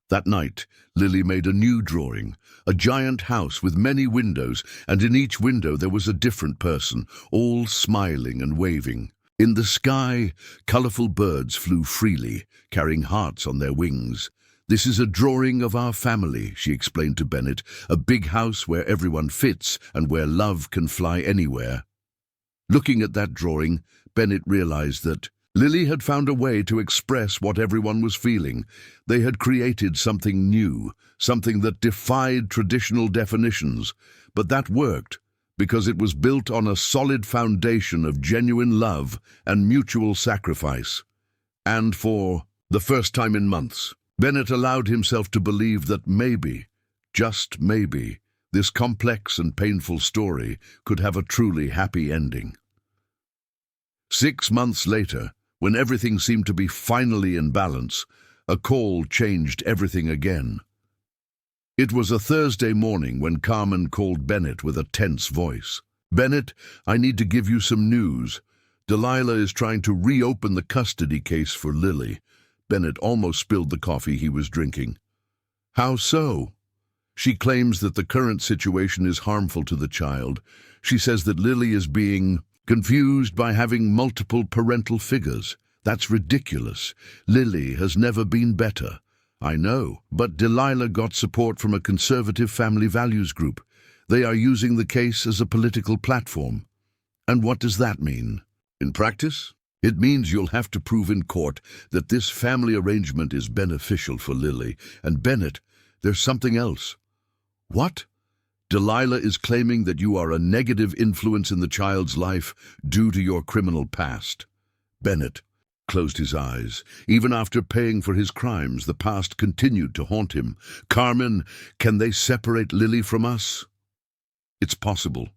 That night, Lily made a new drawing, a giant house with many windows, and in each window there was a different person, all smiling and waving. In the sky, colorful birds flew freely, carrying hearts on their wings. "This is a drawing of our family," she explained to Bennett, "a big house where everyone fits and where love can fly anywhere." Looking at that drawing, Bennett realized that Lily had found a way to express what everyone was feeling. They had created something new, something that defied traditional definitions, but that worked because it was built on a solid foundation of genuine love and mutual sacrifice. And for the first time in months, Bennett allowed himself to believe that maybe, just maybe, this complex and painful story could have a truly happy ending. 6 months later, when everything seemed to be finally in balance, a call changed everything again. It was a Thursday morning when Carmen called Bennett with a tense voice. "Bennett, I need to give you some news. Delilah is trying to reopen the custody case for Lily." Bennett almost spilled the coffee he was drinking. "How so?" "She claims that the current situation is harmful to the child. She says that Lily is being confused by having multiple parental figures. That's ridiculous. Lily has never been better." "I know, but Delilah got support from a conservative family values group. They are using the case as a political platform." "And what does that mean?" "In practice, it means you'll have to prove in court that this family arrangement is beneficial for Lily. And Bennett, there's something else." "What?" "Delilah is claiming that you are a negative influence in the child's life due to your criminal past." Bennett closed his eyes. Even after paying for his crimes, the past continued to haunt him. "Carmen, can they separate Lily from us?" "It's possible,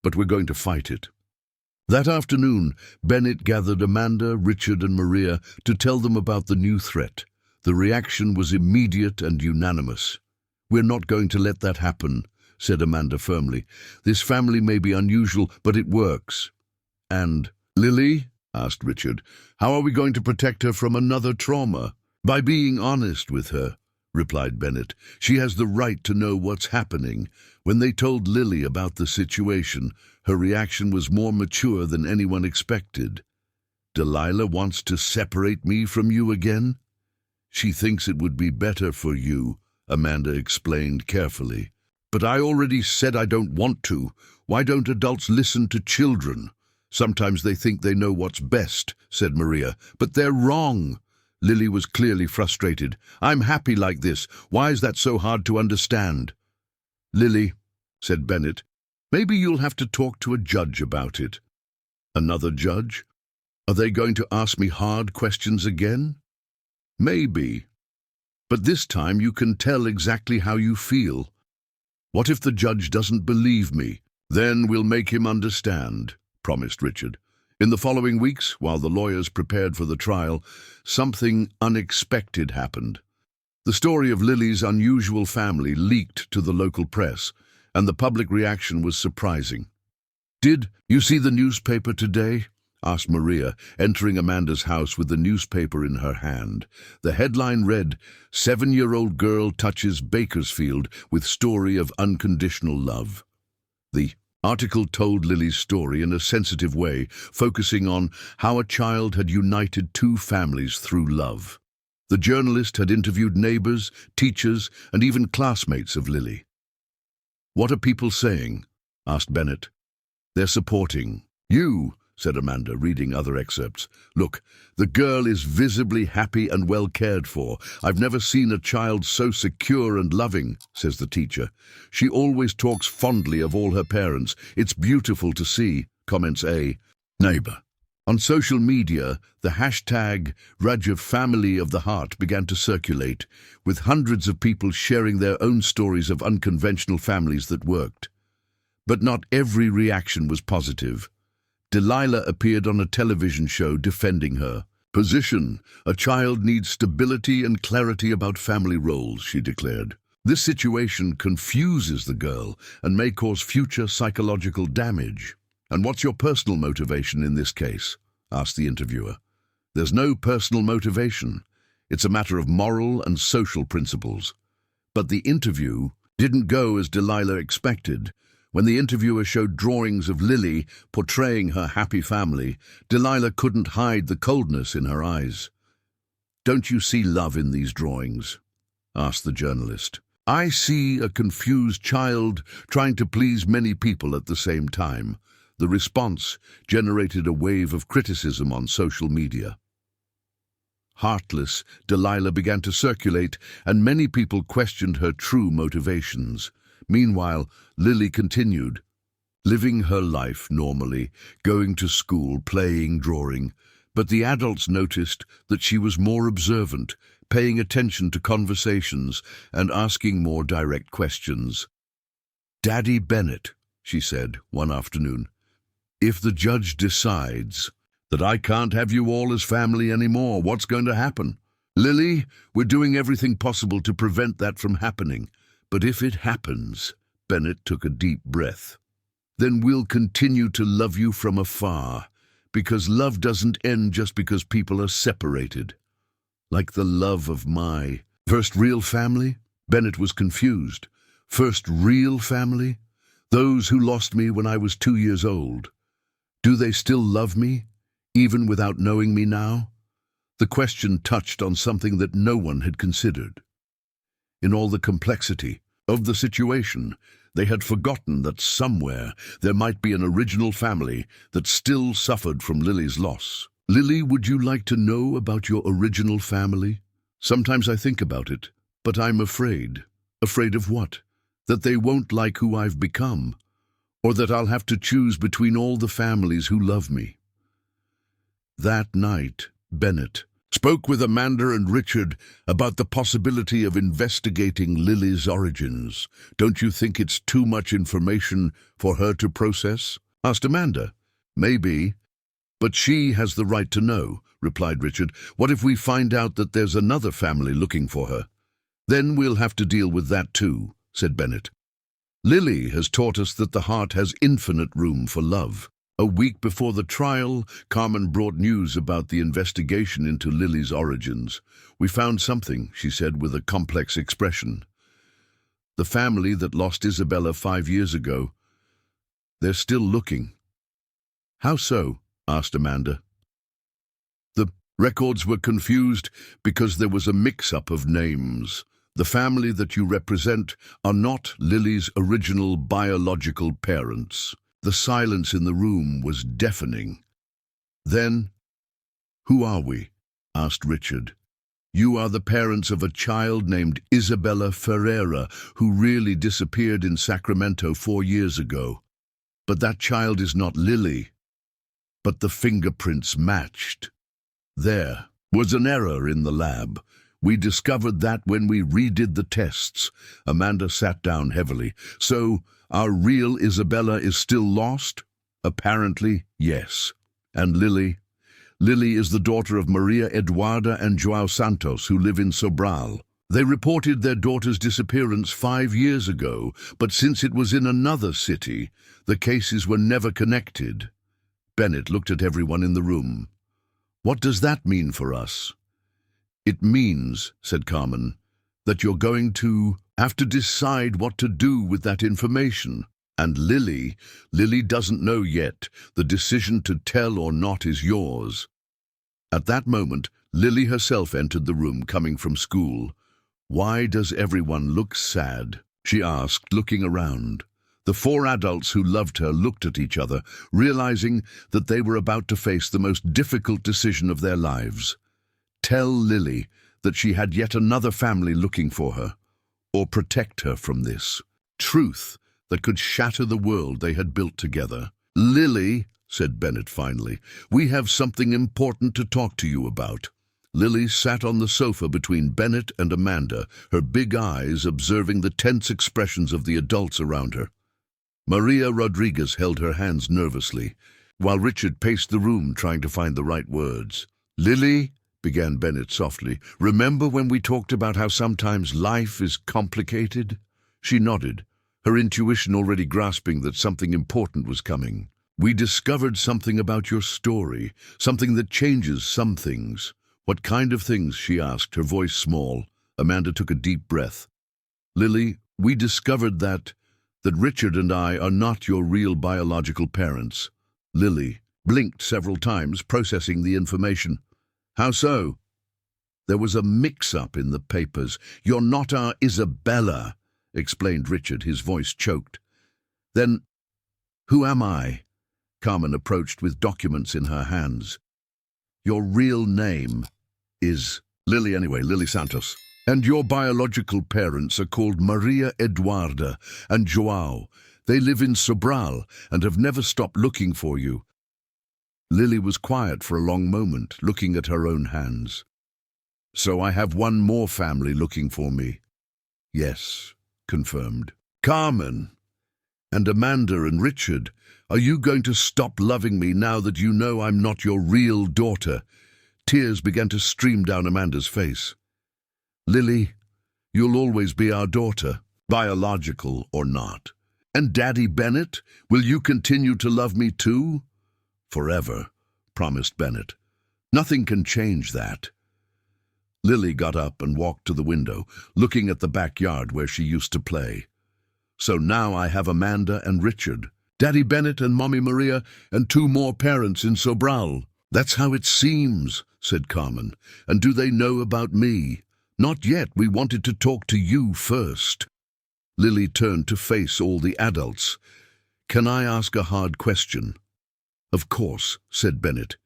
but we're going to fight it." That afternoon, Bennett gathered Amanda, Richard, and Maria to tell them about the new threat. The reaction was immediate and unanimous. "We're not going to let that happen," said Amanda firmly. "This family may be unusual, but it works." "And Lily?" asked Richard. "How are we going to protect her from another trauma?" "By being honest with her," replied Bennett. "She has the right to know what's happening." When they told Lily about the situation, her reaction was more mature than anyone expected. "Delilah wants to separate me from you again?" "She thinks it would be better for you," Amanda explained carefully. "But I already said I don't want to. Why don't adults listen to children?" "Sometimes they think they know what's best," said Maria. "But they're wrong." Lily was clearly frustrated. "I'm happy like this. Why is that so hard to understand?" "Lily," said Bennett, "maybe you'll have to talk to a judge about it." "Another judge? Are they going to ask me hard questions again?" "Maybe. But this time you can tell exactly how you feel." "What if the judge doesn't believe me?" "Then we'll make him understand," promised Richard. In the following weeks, while the lawyers prepared for the trial, something unexpected happened. The story of Lily's unusual family leaked to the local press, and the public reaction was surprising. "Did you see the newspaper today?" asked Maria, entering Amanda's house with the newspaper in her hand. The headline read, "7-year-old girl touches Bakersfield with story of unconditional love." The article told Lily's story in a sensitive way, focusing on how a child had united two families through love. The journalist had interviewed neighbors, teachers, and even classmates of Lily. "What are people saying?" asked Bennett. "They're supporting you," said Amanda, reading other excerpts. "Look, the girl is visibly happy and well cared for. I've never seen a child so secure and loving," says the teacher. "She always talks fondly of all her parents. It's beautiful to see," comments a neighbor. On social media, the hashtag Rajv Family of the Heart began to circulate, with hundreds of people sharing their own stories of unconventional families that worked. But not every reaction was positive. Delilah appeared on a television show defending her position. "A child needs stability and clarity about family roles," she declared. "This situation confuses the girl and may cause future psychological damage." "And what's your personal motivation in this case?" asked the interviewer. "There's no personal motivation. It's a matter of moral and social principles. But the interview didn't go as Delilah expected. When the interviewer showed drawings of Lily portraying her happy family, Delilah couldn't hide the coldness in her eyes. "Don't you see love in these drawings?" asked the journalist. "I see a confused child trying to please many people at the same time." The response generated a wave of criticism on social media. Heartless, Delilah began to circulate, and many people questioned her true motivations. Meanwhile, Lily continued, living her life normally, going to school, playing, drawing. But the adults noticed that she was more observant, paying attention to conversations and asking more direct questions. "Daddy Bennett," she said one afternoon, "if the judge decides that I can't have you all as family anymore, what's going to happen? Lily, we're doing everything possible to prevent that from happening. But if it happens," Bennett took a deep breath, "then we'll continue to love you from afar, because love doesn't end just because people are separated. Like the love of my first real family?" Bennett was confused. "First real family? Those who lost me when I was 2 years old. Do they still love me, even without knowing me now?" The question touched on something that no one had considered. In all the complexity of the situation, they had forgotten that somewhere there might be an original family that still suffered from Lily's loss. "Lily, would you like to know about your original family? Sometimes I think about it, but I'm afraid." "Afraid of what? That they won't like who I've become, or that I'll have to choose between all the families who love me." That night, Bennett spoke with Amanda and Richard about the possibility of investigating Lily's origins. "Don't you think it's too much information for her to process?" asked Amanda. "Maybe, but she has the right to know," replied Richard. "What if we find out that there's another family looking for her? Then we'll have to deal with that too," said Bennett. "Lily has taught us that the heart has infinite room for love." A week before the trial, Carmen brought news about the investigation into Lily's origins. "We found something," she said with a complex expression. "The family that lost Isabella 5 years ago, they're still looking." "How so?" asked Amanda. "The records were confused because there was a mix-up of names. The family that you represent are not Lily's original biological parents." The silence in the room was deafening. "Then, who are we?" asked Richard. "You are the parents of a child named Isabella Ferreira, who really disappeared in Sacramento 4 years ago. But that child is not Lily." But the fingerprints matched. "There was an error in the lab. We discovered that when we redid the tests." Amanda sat down heavily. "So, our real Isabella is still lost?" "Apparently, yes." "And Lily?" "Lily is the daughter of Maria Eduarda and João Santos, who live in Sobral. They reported their daughter's disappearance 5 years ago, but since it was in another city, the cases were never connected." Bennett looked at everyone in the room. "What does that mean for us?" "It means," said Carmen, "that you're going to have to decide what to do with that information. And Lily doesn't know yet. The decision to tell or not is yours." At that moment, Lily herself entered the room, coming from school. "Why does everyone look sad?" she asked, looking around. The 4 adults who loved her looked at each other, realizing that they were about to face the most difficult decision of their lives. Tell Lily that she had yet another family looking for her, or protect her from this truth that could shatter the world they had built together. "Lily," said Bennett finally, "we have something important to talk to you about." Lily sat on the sofa between Bennett and Amanda, her big eyes observing the tense expressions of the adults around her. Maria Rodriguez held her hands nervously, while Richard paced the room trying to find the right words. "Lily," began Bennett softly, "remember when we talked about how sometimes life is complicated?" She nodded, her intuition already grasping that something important was coming. "We discovered something about your story, something that changes some things. What kind of things? She asked, her voice small. Amanda took a deep breath. Lily, we discovered that Richard and I are not your real biological parents. Lily blinked several times, processing the information. How so? There was a mix-up in the papers. You're not our Isabella, explained Richard, his voice choked. Then, who am I? Carmen approached with documents in her hands. Your real name is Lily anyway, Lily Santos. And your biological parents are called Maria Eduarda and Joao. They live in Sobral and have never stopped looking for you. Lily was quiet for a long moment, looking at her own hands. So I have one more family looking for me. Yes, confirmed. Carmen and Amanda and Richard, are you going to stop loving me now that you know I'm not your real daughter? Tears began to stream down Amanda's face. Lily, you'll always be our daughter, biological or not. And Daddy Bennett, will you continue to love me too? Forever, promised Bennett. Nothing can change that. Lily got up and walked to the window, looking at the backyard where she used to play. So now I have Amanda and Richard, Daddy Bennett and Mommy Maria, and 2 more parents in Sobral. That's how it seems, said Carmen. And do they know about me? Not yet. We wanted to talk to you first. Lily turned to face all the adults. Can I ask a hard question? Of course, said Bennett.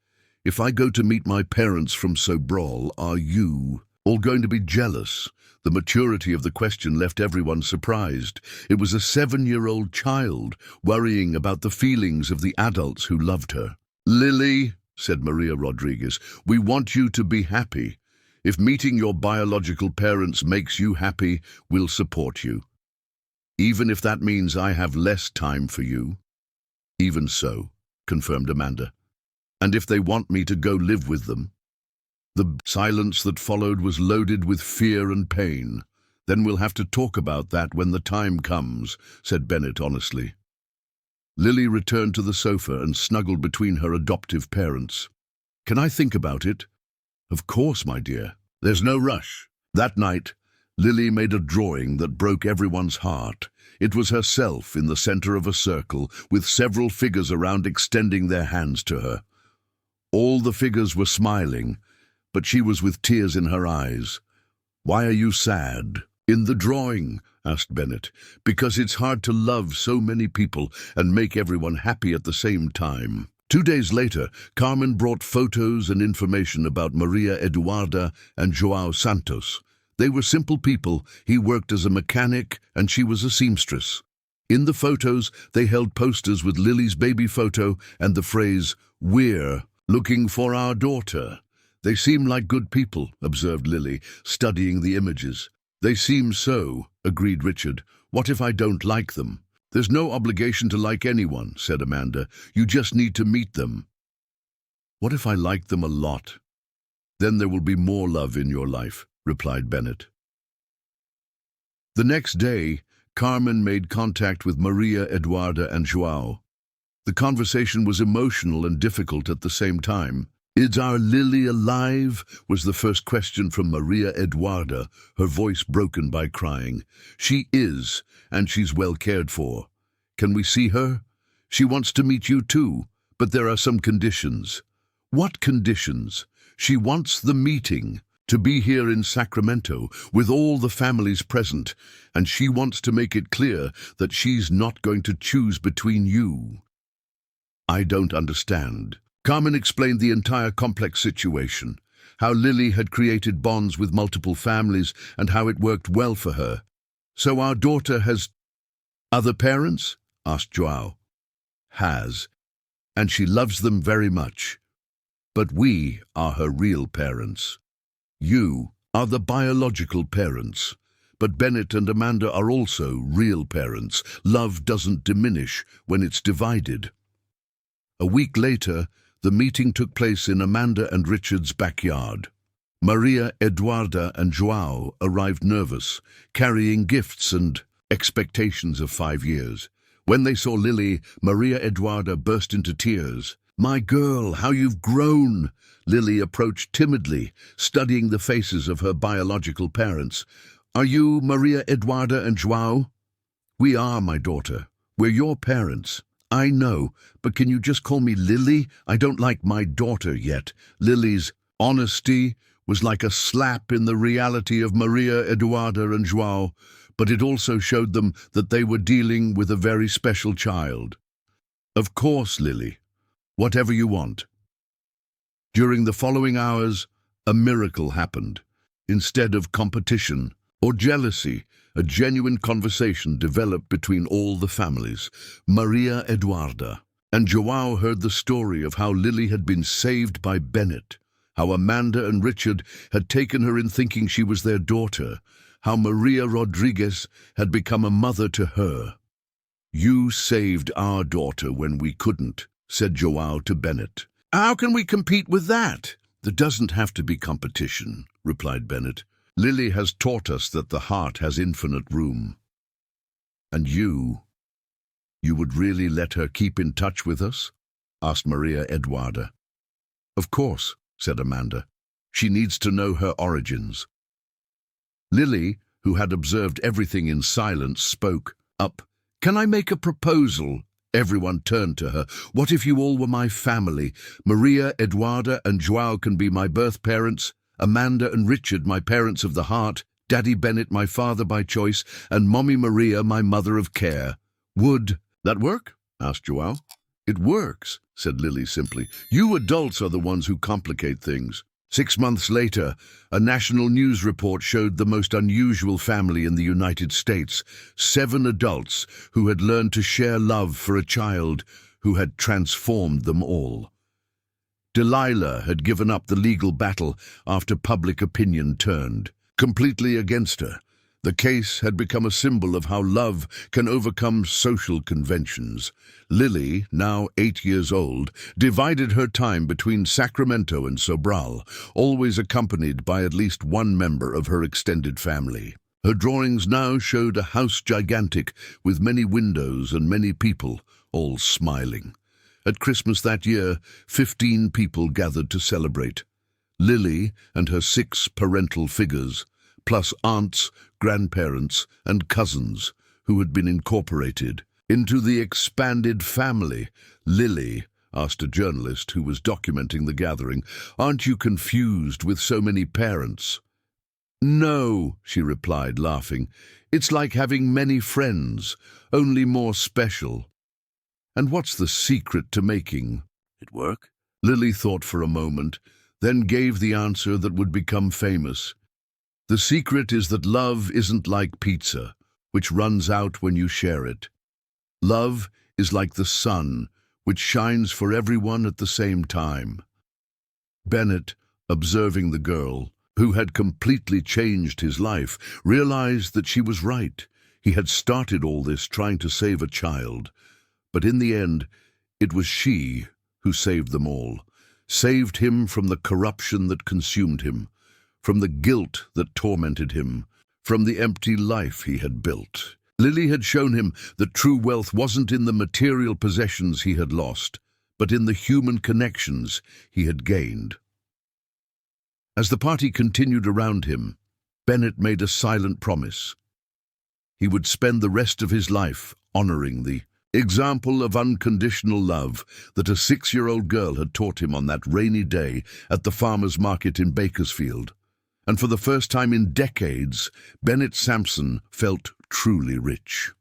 If I go to meet my parents from Sobral, are you all going to be jealous? The maturity of the question left everyone surprised. It was a 7-year-old child worrying about the feelings of the adults who loved her. Lily, said Maria Rodriguez, we want you to be happy. If meeting your biological parents makes you happy, we'll support you. Even if that means I have less time for you. Even so, confirmed Amanda. And if they want me to go live with them? The silence that followed was loaded with fear and pain. Then we'll have to talk about that when the time comes, said Bennett honestly. Lily returned to the sofa and snuggled between her adoptive parents. Can I think about it? Of course, my dear. There's no rush. That night, Lily made a drawing that broke everyone's heart. It was herself in the center of a circle, with several figures around extending their hands to her. All the figures were smiling, but she was with tears in her eyes. Why are you sad? In the drawing, asked Bennett, because it's hard to love so many people and make everyone happy at the same time. 2 days later, Carmen brought photos and information about Maria Eduarda and Joao Santos. They were simple people. He worked as a mechanic and she was a seamstress. In the photos, they held posters with Lily's baby photo and the phrase, "We're looking for our daughter." They seem like good people, observed Lily, studying the images. They seem so, agreed Richard. What if I don't like them? There's no obligation to like anyone, said Amanda. You just need to meet them. What if I like them a lot? Then there will be more love in your life, replied Bennett. The next day, Carmen made contact with Maria Eduarda and Joao. The conversation was emotional and difficult at the same time. Is our Lily alive? Was the first question from Maria Eduarda, her voice broken by crying. She is, and she's well cared for. Can we see her? She wants to meet you too, but there are some conditions. What conditions? She wants the meeting, to be here in Sacramento with all the families present, and she wants to make it clear that she's not going to choose between you. I don't understand. Carmen explained the entire complex situation, how Lily had created bonds with multiple families and how it worked well for her. So our daughter has other parents? Asked Joao. Has, and she loves them very much. But we are her real parents. You are the biological parents. But Bennett and Amanda are also real parents. Love doesn't diminish when it's divided. A week later, the meeting took place in Amanda and Richard's backyard. Maria Eduarda and Joao arrived nervous, carrying gifts and expectations of 5 years. When they saw Lily, Maria Eduarda burst into tears. My girl, how you've grown! Lily approached timidly, studying the faces of her biological parents. Are you Maria Eduarda and João? We are, my daughter. We're your parents. I know, but can you just call me Lily? I don't like my daughter yet. Lily's honesty was like a slap in the reality of Maria Eduarda and João, but it also showed them that they were dealing with a very special child. Of course, Lily. Whatever you want. During the following hours, a miracle happened. Instead of competition or jealousy, a genuine conversation developed between all the families. Maria Eduarda and João heard the story of how Lily had been saved by Bennett, how Amanda and Richard had taken her in thinking she was their daughter, how Maria Rodriguez had become a mother to her. You saved our daughter when we couldn't, said João to Bennett. How can we compete with that? There doesn't have to be competition, replied Bennett. Lily has taught us that the heart has infinite room. And you would really let her keep in touch with us? Asked Maria Eduarda. Of course, said Amanda. She needs to know her origins. Lily, who had observed everything in silence, spoke up. Can I make a proposal? Everyone turned to her. What if you all were my family? Maria Eduarda and João can be my birth parents, Amanda and Richard my parents of the heart, Daddy Bennett my father by choice, and Mommy Maria my mother of care. Would that work? Asked João. It works, said Lily simply. You adults are the ones who complicate things. 6 months later, a national news report showed the most unusual family in the United States. 7 adults who had learned to share love for a child who had transformed them all. Delilah had given up the legal battle after public opinion turned completely against her. The case had become a symbol of how love can overcome social conventions. Lily, now 8 years old, divided her time between Sacramento and Sobral, always accompanied by at least one member of her extended family. Her drawings now showed a house gigantic with many windows and many people, all smiling. At Christmas that year, 15 people gathered to celebrate. Lily and her 6 parental figures, plus aunts, grandparents, and cousins who had been incorporated into the expanded family. Lily asked a journalist who was documenting the gathering, "Aren't you confused with so many parents?" "No," she replied, laughing. "It's like having many friends, only more special." "And what's the secret to making it work?" Lily thought for a moment, then gave the answer that would become famous. "The secret is that love isn't like pizza, which runs out when you share it. Love is like the sun, which shines for everyone at the same time." Bennett, observing the girl, who had completely changed his life, realized that she was right. He had started all this trying to save a child. But in the end, it was she who saved them all, saved him from the corruption that consumed him, from the guilt that tormented him, from the empty life he had built. Lily had shown him that true wealth wasn't in the material possessions he had lost, but in the human connections he had gained. As the party continued around him, Bennett made a silent promise. He would spend the rest of his life honoring the example of unconditional love that a 6-year-old girl had taught him on that rainy day at the farmer's market in Bakersfield. And for the first time in decades, Bennett Sampson felt truly rich.